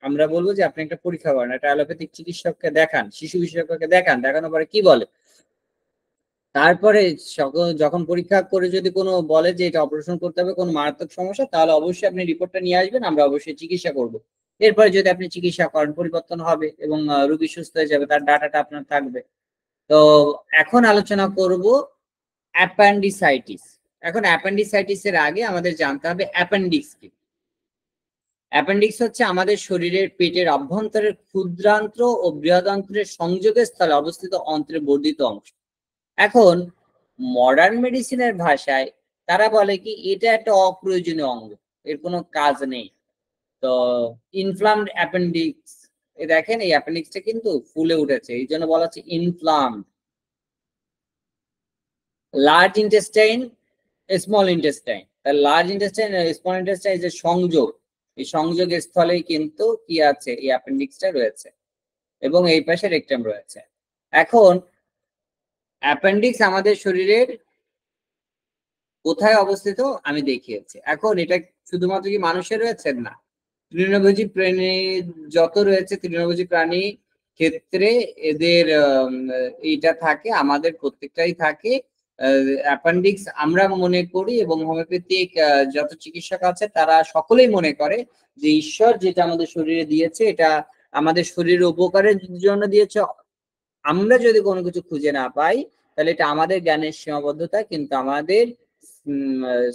আমরা বলবো যে আপনি একটা পরীক্ষা করেন, একটা অ্যালোপ্যাথিক চিকিৎসককে দেখান, শিশু বিশেষজ্ঞকে দেখান, দেখানোর পরে কি বলে, তারপরে যখন পরীক্ষা করে যদি কোনো বলে যে এটা অপারেশন করতে হবে, কোনো মারাত্মক সমস্যা, তাহলে অবশ্যই আপনি রিপোর্টটা নিয়ে আসবেন, আমরা অবশ্যই চিকিৎসা করব। এরপরে যদি আপনি চিকিৎসা করেন, পরিবর্তন হবে এবং রোগী সুস্থ হয়ে যাবে, তার ডাটাটা আপনার থাকবে। তো এখন আলোচনা করব অ্যাপেন্ডিসাইটিস। এখন অ্যাপেন্ডিসাইটিস এর আগে আমাদের জানতে হবে অ্যাপেন্ডিক্স কি। অ্যাপেন্ডিক্স হচ্ছে আমাদের শরীরের পেটের অভ্যন্তরের ক্ষুদ্রান্ত্র ও বৃহদান্ত্রের সংযোগের স্থলে অবস্থিত অন্ত্রের বর্ধিত অংশ। এখন মডার্ন মেডিসিনের ভাষায় তারা বলে কি এটা একটা অপ্রয়োজনীয় অঙ্গ, এর কোনো কাজ নেই। তো ইনফ্লামড অ্যাপেন্ডিক্স, দেখেন এই অ্যাপেন্ডিক্সটা কিন্তু ফুলে উঠেছে, এই জন্য বলা হচ্ছে inflamed. Large intestine, small intestine, large intestine small intestine যে সংযোগ, এই সংযোগের স্থলেই কিন্তু কি আছে, এই অ্যাপেন্ডিক্সটা রয়েছে এবং এই পাশে রেকটাম রয়েছে। এখন অ্যাপেন্ডিক্স আমাদের শরীরের কোথায় অবস্থিত আমি দেখিয়েছি। এখন এটা শুধুমাত্র কি মানুষের রয়েছে না, তৃণভোজী প্রাণী যত রয়েছে, তৃণভোজী প্রাণী ক্ষেত্রে এদের এইটা থাকে, আমাদের প্রত্যেকটাই থাকে। অ্যাপেন্ডিক্স আমরা মনে করি এবং হোমিওপ্যাথিক যত চিকিৎসক আছে তারা সকলেই মনে করে যে ঈশ্বর যেটা আমাদের শরীরে দিয়েছে এটা আমাদের শরীরের উপকারের জন্য দিয়েছে। আমরা যদি কোনো কিছু খুঁজে না পাই তাহলে এটা আমাদের জ্ঞানের সীমাবদ্ধতা, কিন্তু আমাদের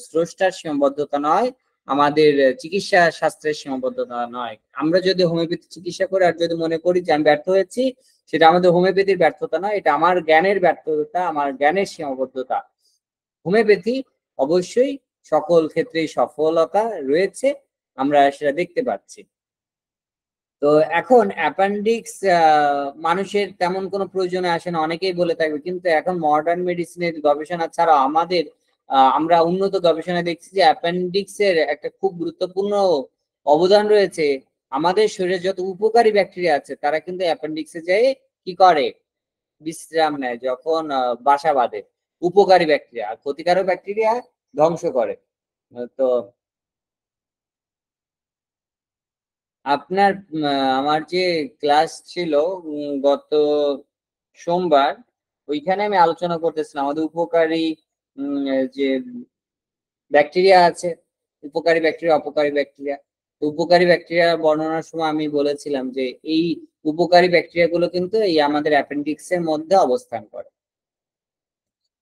স্রষ্টার সীমাবদ্ধতা নয়, আমাদের চিকিৎসা শাস্ত্রের সীমাবদ্ধতা নয়। আমরা যদি হোমিওপ্যাথি চিকিৎসা করি আর যদি মনে করি যে আমি ব্যর্থ হয়েছি, সেটা আমাদের হোমিওপ্যাথির ব্যর্থতা নয়, এটা আমার জ্ঞানের ব্যর্থতা, আমার জ্ঞানের সীমাবদ্ধতা। হোমিওপ্যাথি অবশ্যই সকল ক্ষেত্রেই সফলতা রয়েছে, আমরা সেটা দেখতে পাচ্ছি। তো এখন অ্যাপেন্ডিক্স মানুষের তেমন কোনো প্রয়োজনে আসে না, অনেকেই বলে থাকবে, কিন্তু এখন মডার্ন মেডিসিনের গবেষণা ছাড়া আমাদের আমরা উন্নত গবেষণা দেখছি যে অ্যাপেন্ডিক্স এর একটা খুব গুরুত্বপূর্ণ অবদান রয়েছে। আমাদের শরীরে যত উপকারী ব্যাকটেরিয়া আছে তারা কিন্তু অ্যাপেন্ডিক্সে যেয়ে কি করে, বিশ্রাম নেয়, যখন বাসা বাঁধে। উপকারী ব্যাকটেরিয়া আর ক্ষতিকারক ব্যাকটেরিয়া ধ্বংস করে। তো আপনার আমার যে ক্লাস ছিল গত সোমবার, ওইখানে আমি আলোচনা করতেছিলাম আমাদের উপকারী যে ব্যাকটেরিয়া আছে, উপকারী ব্যাকটেরিয়া, অপকারী ব্যাকটেরিয়া। উপকারী ব্যাকটেরিয়া বর্ণনার সময় আমি বলেছিলাম যে এই উপকারী ব্যাকটেরিয়া গুলো কিন্তু এই আমাদের অ্যাপেন্ডিক্স এর মধ্যে অবস্থান করে।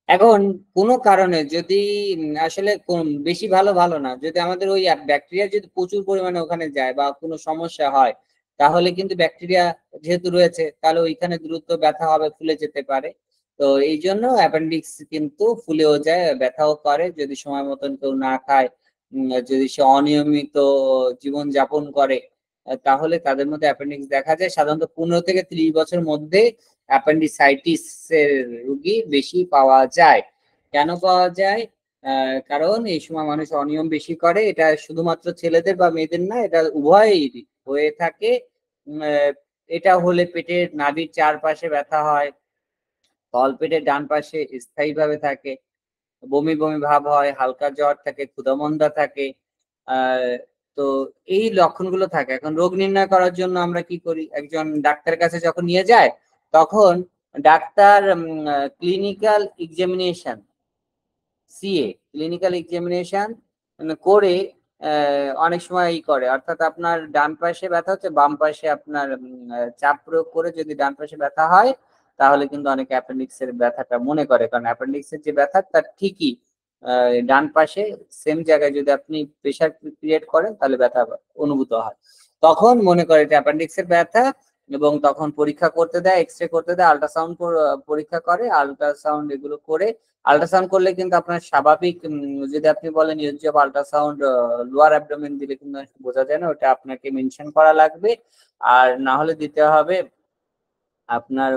এখন কোনো কারণে যদি আসলে বেশি ভালো না, যদি আমাদের ওই ব্যাকটেরিয়া যদি প্রচুর পরিমাণে ওখানে যায় বা কোনো সমস্যা হয়, তাহলে কিন্তু ব্যাকটেরিয়া যেহেতু রয়েছে তাহলে ওইখানে দ্রুত ব্যথা হবে, ফুলে যেতে পারে। তো এই জন্য অ্যাপেন্ডিক্স কিন্তু ফুলেও যায়, ব্যথাও করে যদি সময় মতন কেউ না খায়, যদি সে অনিয়মিত জীবন যাপন করে, তাহলে তাদের মধ্যে অ্যাপেন্ডিক্স দেখা যায়। সাধারণত 15 থেকে 30 বছর মধ্যে অ্যাপেন্ডিসাইটিস এর রোগী বেশি পাওয়া যায়। কেন পাওয়া যায়? কারণ এই সময় মানুষ অনিয়ম বেশি করে। এটা শুধুমাত্র ছেলেদের বা মেয়েদের না, এটা উভয়েরই হয়ে থাকে। এটা হলে পেটের নাভির চারপাশে ব্যথা হয়, তলপেটের ডান পাশে স্থায়ীভাবে থাকে, বমি বমি ভাব হয়, হালকা জ্বর থাকে, ক্ষুধামন্দা থাকে। তো এই লক্ষণগুলো থাকে। এখন রোগ নির্ণয় করার জন্য আমরা কি করি, একজন ডাক্তারের কাছে যখন নিয়ে যায় তখন doctor clinical examination, CA clinical examination করে অনেক সময় ই করে, অর্থাৎ আপনার ডান পাশে ব্যথা হচ্ছে, বাম পাশে আপনার চাপ প্রয়োগ করে যদি ডান পাশে ব্যথা হয় তাহলে কিন্তু অনেক অ্যাপেন্ডিক্স এর ব্যথাটা মনে করে, কারণ অ্যাপেন্ডিক্স এর যে ব্যথা তার ঠিকই ডান পাশে সেম জায়গায় যদি আপনি প্রেসার ক্রিয়েট করেন তাহলে ব্যথা অনুভূত হয়, তখন মনে করে এটা অ্যাপেন্ডিক্স এর ব্যথা। এবং তখন পরীক্ষা করতে দেয়, এক্সরে করতে দেয়, আল্ট্রাসাউন্ড পরীক্ষা করে, আল্ট্রাসাউন্ড এগুলো করে। আল্ট্রাসাউন্ড করলে কিন্তু আপনার স্বাভাবিক, যদি আপনি বলেন USG of ultrasound lower abdomen দিলে কিন্তু বোঝা যায় না, ওটা আপনাকে মেনশন করা লাগবে। আর না হলে দিতে হবে আপনার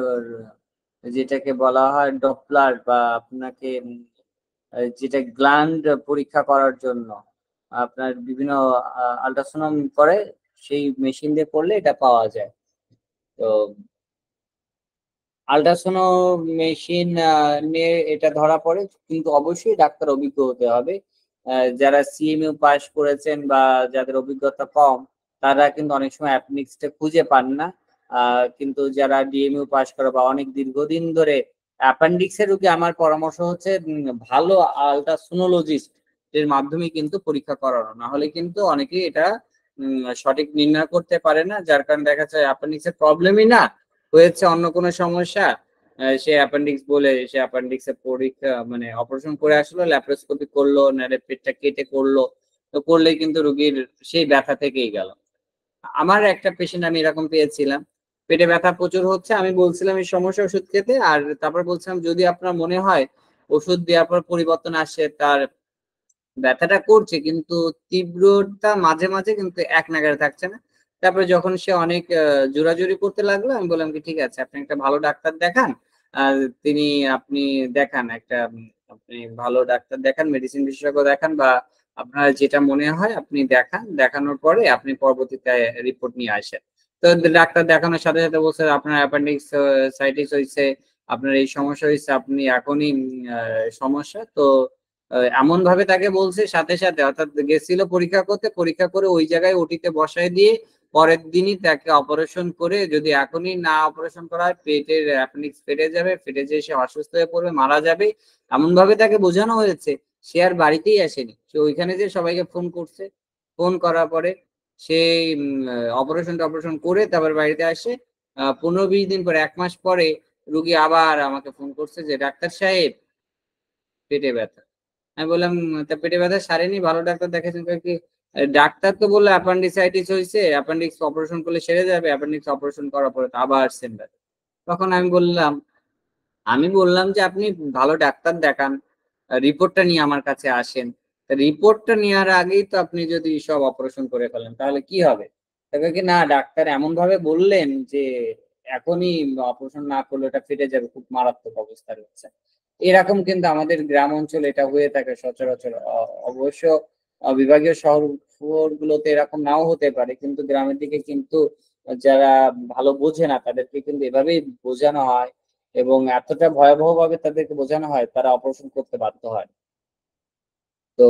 যেটাকে বলা হয় ডপলার, বা আপনাকে যেটা গ্ল্যান্ড পরীক্ষা করার জন্য আপনার বিভিন্ন আল্ট্রাসাউন্ড করে, সেই মেশিন দিয়ে করলে এটা পাওয়া যায়। তো আল্ট্রাসোনো মেশিন নিয়ে এটা ধরা পড়ে, কিন্তু অবশ্যই ডাক্তার অভিজ্ঞ হতে হবে। যারা সিএমইউ পাস করেছেন বা যাদের অভিজ্ঞতা কম, তারা কিন্তু অনেক সময় অ্যাপেন্ডিক্সটা খুঁজে পান না। কিন্তু যারা ডিএমইউ পাস করা বা অনেক দীর্ঘদিন ধরে অ্যাপেন্ডিক্সের রোগী, আমার পরামর্শ হচ্ছে ভালো আল্ট্রাসোনোলজিস্ট এর মাধ্যমে কিন্তু পরীক্ষা করানো, না হলে কিন্তু অনেকেই এটা সঠিক নির্ণয় করতে পারে না, যার কারণে দেখা যায় অ্যাপেন্ডিক্সের প্রবলেমই না, হয়েছে অন্য কোনো সমস্যা। সে অ্যাপেন্ডিক্স বলে সে অ্যাপেন্ডিক্সের পরীক্ষা মানে অপারেশন করে আসলো, ল্যাপ্রোস্কোপি করলো, নাহলে পেটটা কেটে করলো, তো করলে কিন্তু রোগীর সেই ব্যথা থেকেই গেল। আমার একটা পেশেন্ট আমি এরকম পেয়েছিলাম, পেটে ব্যথা প্রচুর হচ্ছে, আমি বলছিলাম এই সমস্যা ওষুধ খেতে, আর তারপর বলছিলাম যদি আপনার মনে হয় ওষুধ দেওয়ার পর পরিবর্তন আসে, তার ব্যথাটা করছে কিন্তু তীব্রতা মাঝে মাঝে কিন্তু এক নাগাড়ে থাকছে না। তারপরে যখন সে অনেক জোরাজুরি করতে লাগলো, আমি বললাম কি ঠিক আছে, আপনি একটা ভালো ডাক্তার দেখান। আর তিনি আপনি দেখান একটা আপনি ভালো ডাক্তার দেখান, মেডিসিন বিশেষজ্ঞ দেখান, বা আপনার যেটা মনে হয় আপনি দেখান, দেখানোর পরে আপনি পরবর্তীতে রিপোর্ট নিয়ে আসেন। তো ডাক্তার দেখানোর সাথে সাথে বলছে আপনার অ্যাপেন্ডিক্স সাইটিস হয়েছে, আপনার এই সমস্যা হয়েছে, আপনি এখনই সমস্যা তো এমন ভাবে তাকে বলছে সাথে সাথে, অর্থাৎ গেছিল পরীক্ষা করতে, পরীক্ষা করে ওই জায়গায় ওটিতে বসায় দিয়ে পরের দিনই তাকে অপারেশন করে, যদি এখনই না অপারেশন করা হয় পেটের অ্যাপেন্ডিক্স ফেটে যাবে, ফেটে যেয়ে সে অসুস্থ হয়ে পড়বে, মারা যাবে, এমন ভাবে তাকে বোঝানো হয়েছে। সে আর বাড়িতেই আসেনি, সে ওইখানে যে সবাইকে ফোন করছে, ফোন করার পরে সে অপারেশন করে তারপর বাড়িতে আসে। 15-20 দিন পরে, 1 মাস পরে রুগী আবার আমাকে ফোন করছে যে ডাক্তার সাহেব পেটে ব্যথা। আমি বললাম তা পেটে ব্যথা সারেনি, ভালো ডাক্তার দেখাচ্ছেন কি? ডাক্তার তো বললো অ্যাপেন্ডিসাইটিস হয়েছে, অ্যাপেন্ডিক্স অপারেশন করলে সেরে যাবে, অ্যাপেন্ডিক্স অপারেশন করার পরে তো আবার সেম ব্যথা। তখন আমি বললাম যে আপনি ভালো ডাক্তার দেখান, রিপোর্টটা নিয়ে আমার কাছে আসেন। রিপোর্টটা নেওয়ার আগেই তো আপনি যদি সব অপারেশন করে ফেলেন তাহলে কি হবে? তবে কি না, ডাক্তার এমন ভাবে বললেন যে এখনই অপারেশন না করলে এটা ফেটে যাবে, খুব মারাত্মক অবস্থা রয়েছে। এরকম কিন্তু আমাদের গ্রাম অঞ্চলে এটা হয়ে থাকে সচরাচর। অবশ্য বিভাগীয় শহরগুলোতে এরকম নাও হতে পারে, কিন্তু গ্রামের দিকে কিন্তু যারা ভালো বোঝে না তাদেরকে কিন্তু এভাবেই বোঝানো হয়, এবং এতটা ভয়াবহ ভাবে তাদেরকে বোঝানো হয় তারা অপারেশন করতে বাধ্য হয়। তো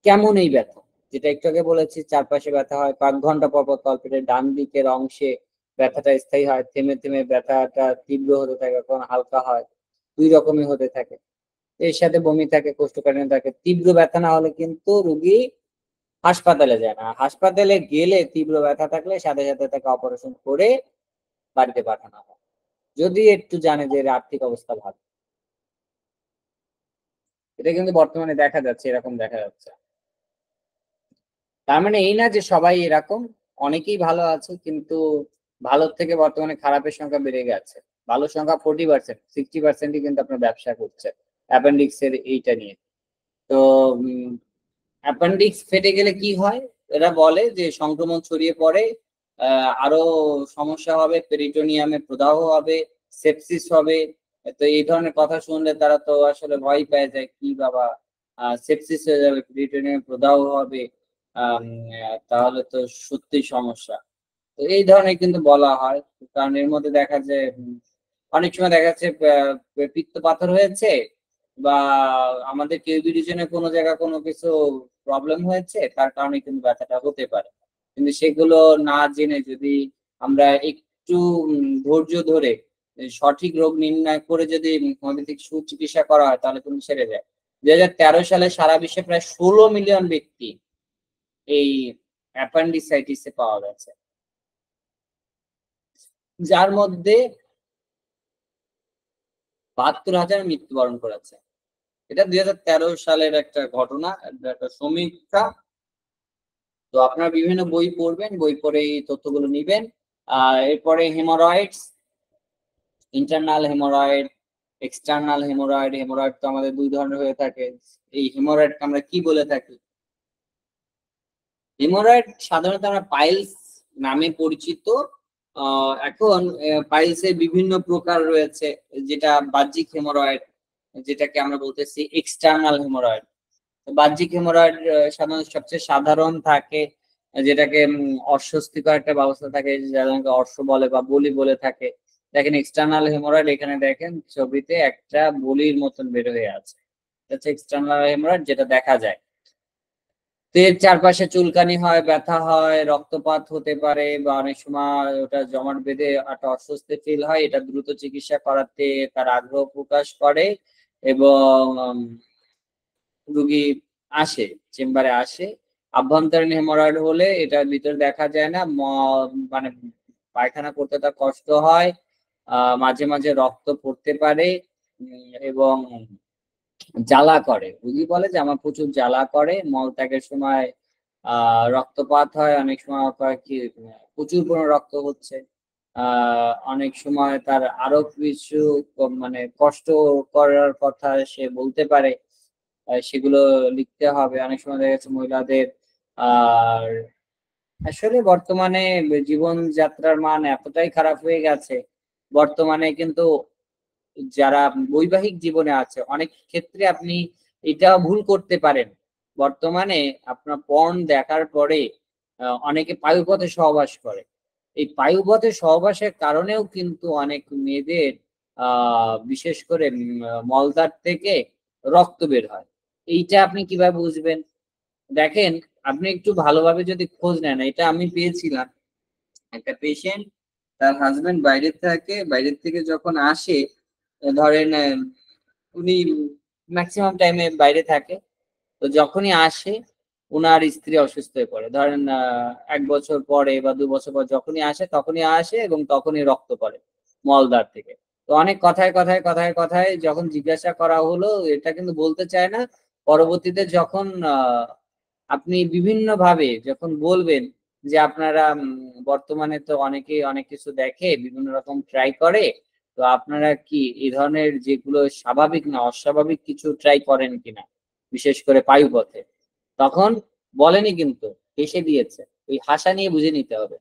কেমন এই ব্যথা, যেটা একটু আগে বলেছি, চারপাশে ব্যথা হয়, কয়েক ঘন্টা পর পর তলপেটের ডান দিকের অংশে ব্যথাটা স্থায়ী হয়, থেমে থেমে ব্যথাটা তীব্র হতে থাকে, কখনো হালকা হয়, দুই রকমই হতে থাকে। এর সাথে বমি থাকে, কোষ্ঠকাঠিন্য থাকে। তীব্র ব্যথা না হলে কিন্তু রুগী হাসপাতালে যায় না, হাসপাতালে গেলে তীব্র ব্যথা থাকলে সাথে সাথে তাকে অপারেশন করে বাড়িতে পাঠানো হয়, যদি একটু জানে যে এর আর্থিক অবস্থা ভালো। এটা কিন্তু বর্তমানে দেখা যাচ্ছে, এরকম দেখা যাচ্ছে। তার মানে এই না যে সবাই এরকম, অনেকেই ভালো আছে, কিন্তু ভালোর থেকে বর্তমানে খারাপের সংখ্যা বেড়ে গেছে। ভালো সংখ্যা 40%, 60%ই কিন্তু আপনার ব্যবসা করছে অ্যাপেন্ডিক্স এর এইটা নিয়ে। তো অ্যাপেন্ডিক্স ফেটে গেলে কি হয়, এরা বলে যে সংক্রমণ ছড়িয়ে পড়ে, আরো সমস্যা হবে, পেরিটোনিয়ামে প্রদাহ হবে, সেপসিস হবে। তো এই ধরনের কথা শুনলে তারা তো আসলে ভয় পেয়ে যায়, কি বাবা সেপসিস হয়ে যাবে, পেরিটোনিয়ামে প্রদাহ হবে, তাহলে তো সত্যি সমস্যা। তো এই ধরনের কিন্তু বলা হয়, কারণ এর মধ্যে দেখা যায় অনেক সময় দেখা যাচ্ছে পিত্ত পাথর হয়েছে, বা আমাদের কিউবি রিজনে কোনো জায়গায় কোনো কিছু প্রবলেম হয়েছে, তার কারণে কিন্তু ব্যথাটা হতে পারে। কিন্তু সেগুলো না জেনে যদি আমরা একটু ধৈর্য ধরে সঠিক রোগ নির্ণয় করে যদি হোমিওপ্যাথিক সুচিকিৎসা করা হয় তাহলে কিন্তু সেরে যায়। 2013 সালে সারা বিশ্বে প্রায় 16 মিলিয়ন ব্যক্তি এই অ্যাপেন্ডিসাইটিসে পাওয়া গেছে, যার মধ্যে 72,000 মৃত্যুবরণ করেছে। এটা 2013 সালের একটা ঘটনা, একটা সমীক্ষা। তো আপনারা বিভিন্ন বই পড়বেন, বই পড়ে এই তথ্যগুলো নিবেন। এরপরে haemorrhoids, internal haemorrhoid, external haemorrhoid. Haemorrhoid তো আমাদের দুই ধরনের হয়ে থাকে। এই হেমোরয়েডকে আমরা কি বলে থাকি? হেমোরয়েড সাধারণত আমরা পাইলস নামে পরিচিত। এখন পাইলসের বিভিন্ন প্রকার রয়েছে, যেটা বাহ্যিক হেমোরয়েড, যেটাকে আমরা বলতেছি এক্সটার্নাল হেমোরয়েড। বাহ্যিক হেমোরয়েড সাধারণত সবচেয়ে সাধারণ থাকে, যেটাকে অস্বস্তিকর একটা ব্যবস্থা থাকে, যাদেরকে অর্শ বলে বা বলি বলে থাকে। দেখেন এক্সটার্নাল হেমোরয়েড, এখানে দেখেন ছবিতে একটা বলির মতন বের হয়ে আছে, এটা এক্সটার্নাল হেমোরয়েড যেটা দেখা যায়। এর চারপাশে চুলকানি হয়, ব্যথা হয়, রক্তপাত হতে পারে, বা অনেক সময় ওটা জমাট বেঁধে একটা অস্বস্তি ফিল হয়। এটা দ্রুত চিকিৎসা করাতে তার আগ্রহ প্রকাশ করে এবং রুগী আসে, চেম্বারে আসে। আভ্যন্তরীণ হেমোরয়েড হলে এটার ভিতরে দেখা যায় না, মানে পায়খানা করতে তার কষ্ট হয়, মাঝে মাঝে রক্ত পড়তে পারে এবং জ্বালা করে। রুগী বলে যে আমার প্রচুর জ্বালা করে, মলত্যাগের সময় রক্তপাত হয়, অনেক সময় কয় কি প্রচুর পরিমাণে রক্ত হচ্ছে। অনেক সময় তার আরো কিছু মানে কষ্ট করার কথা সে বলতে পারে, সেগুলো লিখতে হবে। অনেক সময় দেখা যাচ্ছে মহিলাদের আর আসলে বর্তমানে জীবনযাত্রার মান এতটাই খারাপ হয়ে গেছে, বর্তমানে কিন্তু যারা বৈবাহিক জীবনে আছে অনেক ক্ষেত্রে আপনি এটা ভুল করতে পারেন। বর্তমানে আপনার পর্ন দেখার পরে অনেকে পায়ুপথে সহবাস করে। এই পায়ুপথে সহবাসের কারণেও কিন্তু অনেক মেয়েদের বিশেষ করে মলদ্বার থেকে রক্ত বের হয়। এইটা আপনি কিভাবে বুঝবেন? দেখেন, আপনি একটু ভালোভাবে যদি খোঁজ নেন, এটা আমি পেয়েছিলাম। একটা পেশেন্ট, তার হাজবেন্ড বাইরের থেকে যখন আসে, ধরেন উনি ম্যাক্সিমাম টাইমে বাইরে থাকে, তো যখনই আসে উনার স্ত্রী অসুস্থ হয়ে পড়ে। ধরেন 1 বছর পরে বা 2 বছর পর যখনই আসে এবং তখনই রক্ত পড়ে মলদ্বার থেকে। তো অনেক কথায় যখন জিজ্ঞাসা করা হলো, এটা কিন্তু বলতে চায় না। পরবর্তীতে যখন আপনি বিভিন্ন ভাবে যখন বলবেন যে আপনারা বর্তমানে তো অনেকেই অনেক কিছু দেখে, বিভিন্ন রকম ট্রাই করে, তো আপনারা কি এই ধরনের যেগুলো স্বাভাবিক না অস্বাভাবিক কিছু ট্রাই করেন কিনা, বিশেষ করে পায়ুপথে, তখন বলেনি কিন্তু হেসে দিয়েছে। ওই হাসা নিয়ে বুঝে নিতে হবে,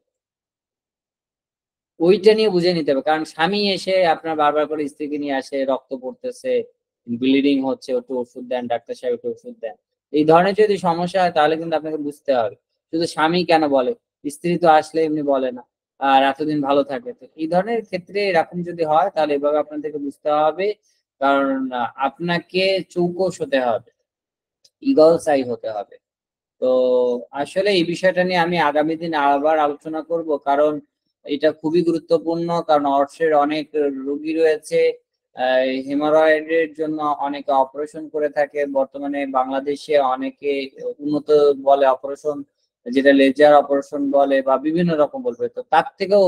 ওইটা নিয়ে বুঝে নিতে হবে। কারণ স্বামী এসে আপনার বারবার করে স্ত্রীকে নিয়ে আসে, রক্ত পড়তেছে, ব্লিডিং হচ্ছে, একটু ওষুধ দেন, ডাক্তার সাহেব একটু ওষুধ দেন। এই ধরনের যদি সমস্যা হয় তাহলে কিন্তু আপনাকে বুঝতে হবে। শুধু স্বামী কেন বলে, স্ত্রী তো আসলে এমনি বলে না আর এতদিন ভালো থাকে। তো এই ধরনের ক্ষেত্রে এরকম যদি হয় তাহলে এভাবে আপনাদেরকে বুঝতে হবে। কারণ আপনাকে চৌকস হতে হবে, ইগল সাই হতে হবে। তো আসলে এই বিষয়টা নিয়ে আমি আগামী দিন আবার আলোচনা করব, কারণ এটা খুবই গুরুত্বপূর্ণ। কারণ অর্শের অনেক রোগী রয়েছে, হেমারয়েডের জন্য অনেকে অপারেশন করে থাকে। বর্তমানে বাংলাদেশে অনেকে উন্নত বলে অপারেশন, যেটা লেজার অপারেশন বলে বা বিভিন্ন রকম বলবে, তো তার থেকেও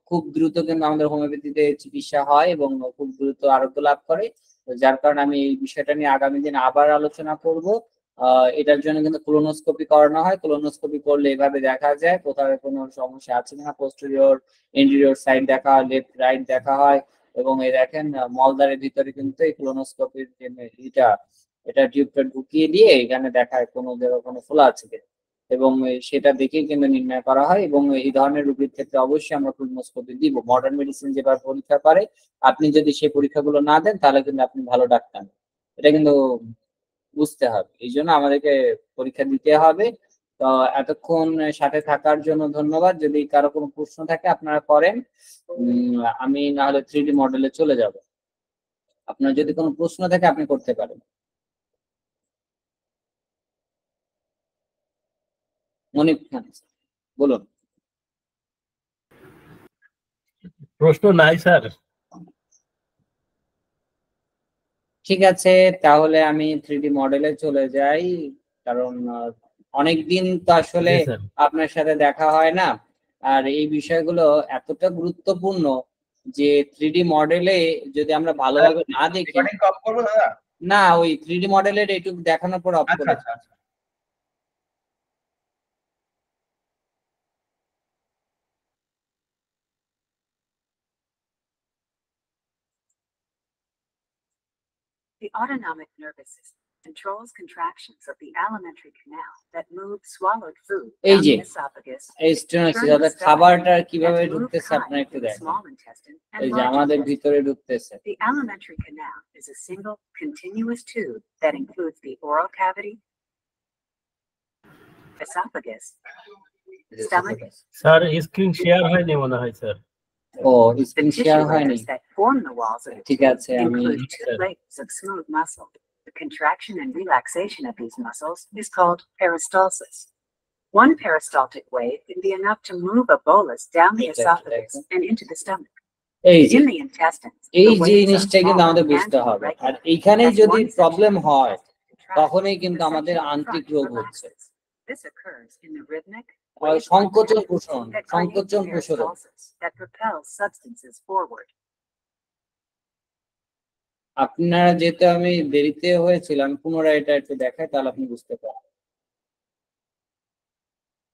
খুব দ্রুত কিন্তু আমাদের হোমিওপ্যাথিতে চিকিৎসা হয় এবং খুব দ্রুত আরোগ্য লাভ করে। তো যার কারণে আমি এই বিষয়টা নিয়ে আগামী দিন আবার আলোচনা করব। এটার জন্য কিন্তু কোলোনোস্কোপি করানো হয়। কোলোনোস্কোপি করলে এভাবে দেখা যায় কোথাও কোনো সমস্যা আছে কিনা, পোস্টেরিয়র এন্টেরিয়র সাইড দেখা হয়, লেফট রাইট দেখা হয়। এবং এই দেখেন মলদ্বারের ভিতরে কিন্তু এই কোলোনোস্কোপির যে এটা টিউবটা ঢুকিয়ে দিয়ে এখানে দেখায় কোনো ফোলা আছে কিনা, এবং সেটা দেখেই কিন্তু নির্ণয় করা হয়। এবং এই ধরনের রোগীর ক্ষেত্রে অবশ্যই আমরা কোলোনোস্কোপি দিব। মডার্ন মেডিসিন যেভাবে পরীক্ষা করে, আপনি যদি সেই পরীক্ষাগুলো না দেন তাহলে কিন্তু আপনি ভালো ডাক্তার না। এটা কিন্তু বুঝতে হবে, এই জন্য আমাদেরকে পরীক্ষা দিতে হবে। তো এতক্ষণ সাথে থাকার জন্য ধন্যবাদ। যদি কারো কোনো প্রশ্ন থাকে আপনারা করেন, আমি না হলে 3D মডেলে চলে যাব। আপনার যদি কোনো প্রশ্ন থাকে আপনি করতে পারেন। মনিপ খান, বলুন। প্রশ্ন নাই স্যার। ঠিক আছে, তাহলে আমি 3D মডেলে চলে যাই। কারণ অনেকদিন তো আসলে জি স্যার। আপনার সাথে দেখা হয় না। আর এই বিষয়গুলো এতটা গুরুত্বপূর্ণ যে 3D মডেলে যদি আমরা ভালোভাবে না দেখি, রেকর্ডিং অফ করবো দাদা? না ওই 3D মডেলের এইটুকু দেখানোর পর অফ আচ্ছা করে। আচ্ছা আচ্ছা। The autonomic nervous system controls contractions of the alimentary canal that move swallowed food এই down যে the esophagus, এই স্টেনোসিস, turn the অর্থাৎ stomach, খাবারটা and কিভাবে to move ঢুকতেছে আপনারা chyme একটু in the দেখেন। small intestine এই and যে large আমাদের intestine. ভিতরে ঢুকতেছে। The alimentary canal is a single continuous tube that includes the oral cavity esophagus, stomach, sir screen share হয়নি মনে হয় স্যার। ও the স্ক্রিন tissue শেয়ার হয়নি, layers that form the walls of the ঠিক tube আছে আমি include two layers of smooth muscle. The contraction and relaxation of these muscles is called peristalsis. One peristaltic wave can be enough to move a bolus down the esophagus and into the stomach. এই যে In the intestines, এই the waves are জিনিসটা কিন্তু smaller আমাদের and বুঝতে more হবে, আর regular. এইখানেই As যদি one section problem of the হয় contracts, তখনই the কিন্তু আমাদের section in আন্ত্রিক front রোগ হচ্ছে। relaxes. This occurs in the rhythmic R wave-like সংকোচন patterns প্রসারণ, that create সংকোচন the প্রসারণ। peristalsis that propels substances forward. আপনারা যেহেতু আমি দেরিতে হয়েছিল, আমি পুনরায় এটা একটু দেখাই তাহলে আপনি বুঝতে পারবেন।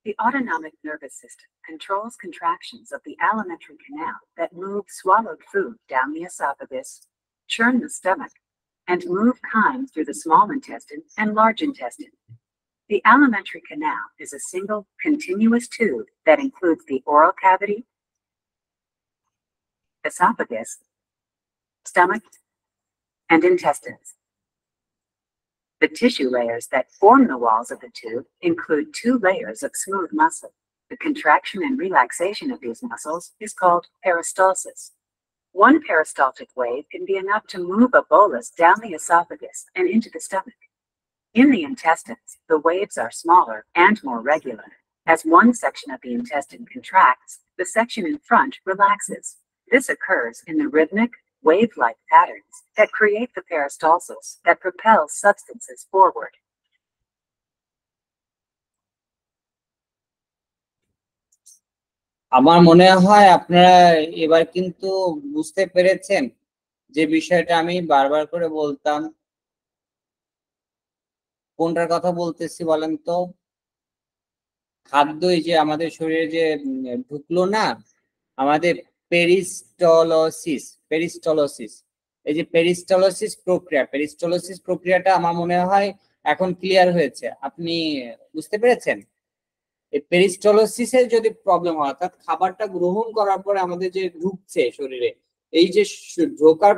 The autonomic nervous system controls contractions of the alimentary canal that move swallowed food down the esophagus, churn the stomach, and move chyme through the small intestine and large intestine. The alimentary canal is a single continuous tube that includes the oral cavity, esophagus, stomach, and intestines. The tissue layers that form the walls of the tube include two layers of smooth muscle. The contraction and relaxation of these muscles is called peristalsis. One peristaltic wave can be enough to move a bolus down the esophagus and into the stomach. In the intestines, the waves are smaller and more regular. As one section of the intestine contracts, the section in front relaxes. This occurs in the rhythmic, wave-like patterns that create the peristalsis that propels substances forward. আমার মনে হয় আপনারা এবার কিন্তু বুঝতে পেরেছেন যে বিষয়টা আমি বারবার করে বলতাম। কোনটার কথা বলতেছি বলেন তো? খাদ্য এই যে আমাদের শরীরে যে ঢুকলো না, আমাদের পেরিস্টলোসিস, এই যে পেরিস্টলোসিস প্রক্রিয়াটা আমার মনে হয় এখন ক্লিয়ার হয়েছে। আপনি বুঝতে পেরেছেন? এই পেরিস্টলোসিসের যদি প্রবলেম হয়, অর্থাৎ খাবারটা গ্রহণ করার পরে আমাদের যে ঢুকছে শরীরে, এই যে ঢোকার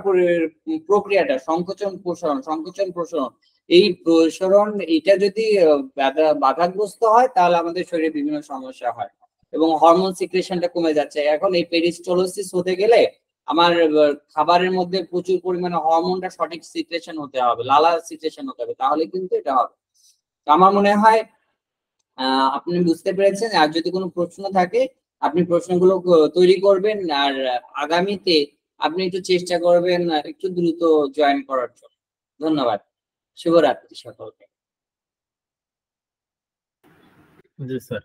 প্রক্রিয়াটা সংকোচন প্রসারণ, এই প্রসারণ এটা যদি বাধাগ্রস্ত হয় তাহলে আমাদের শরীরে বিভিন্ন সমস্যা হয় এবং হরমোন সিক্রেশনটা কমে যাচ্ছে। এখন এই পেরিস্টলোসিস হতে গেলে আমার খাবারের মধ্যে প্রচুর পরিমাণে হরমোনটা সঠিক সিক্রেশন হতে হবে, লালা সিক্রেশন হতে হবে, তাহলে কিন্তু এটা হবে। আমার মনে হয় আপনি বুঝতে পেরেছেন। আর যদি কোনো প্রশ্ন থাকে আপনি প্রশ্নগুলো তৈরি করবেন, আর আগামীতে আপনি একটু চেষ্টা করবেন একটু দ্রুত জয়েন করার জন্য। ধন্যবাদ, শুভরাত্রি সকলকে। জি স্যার।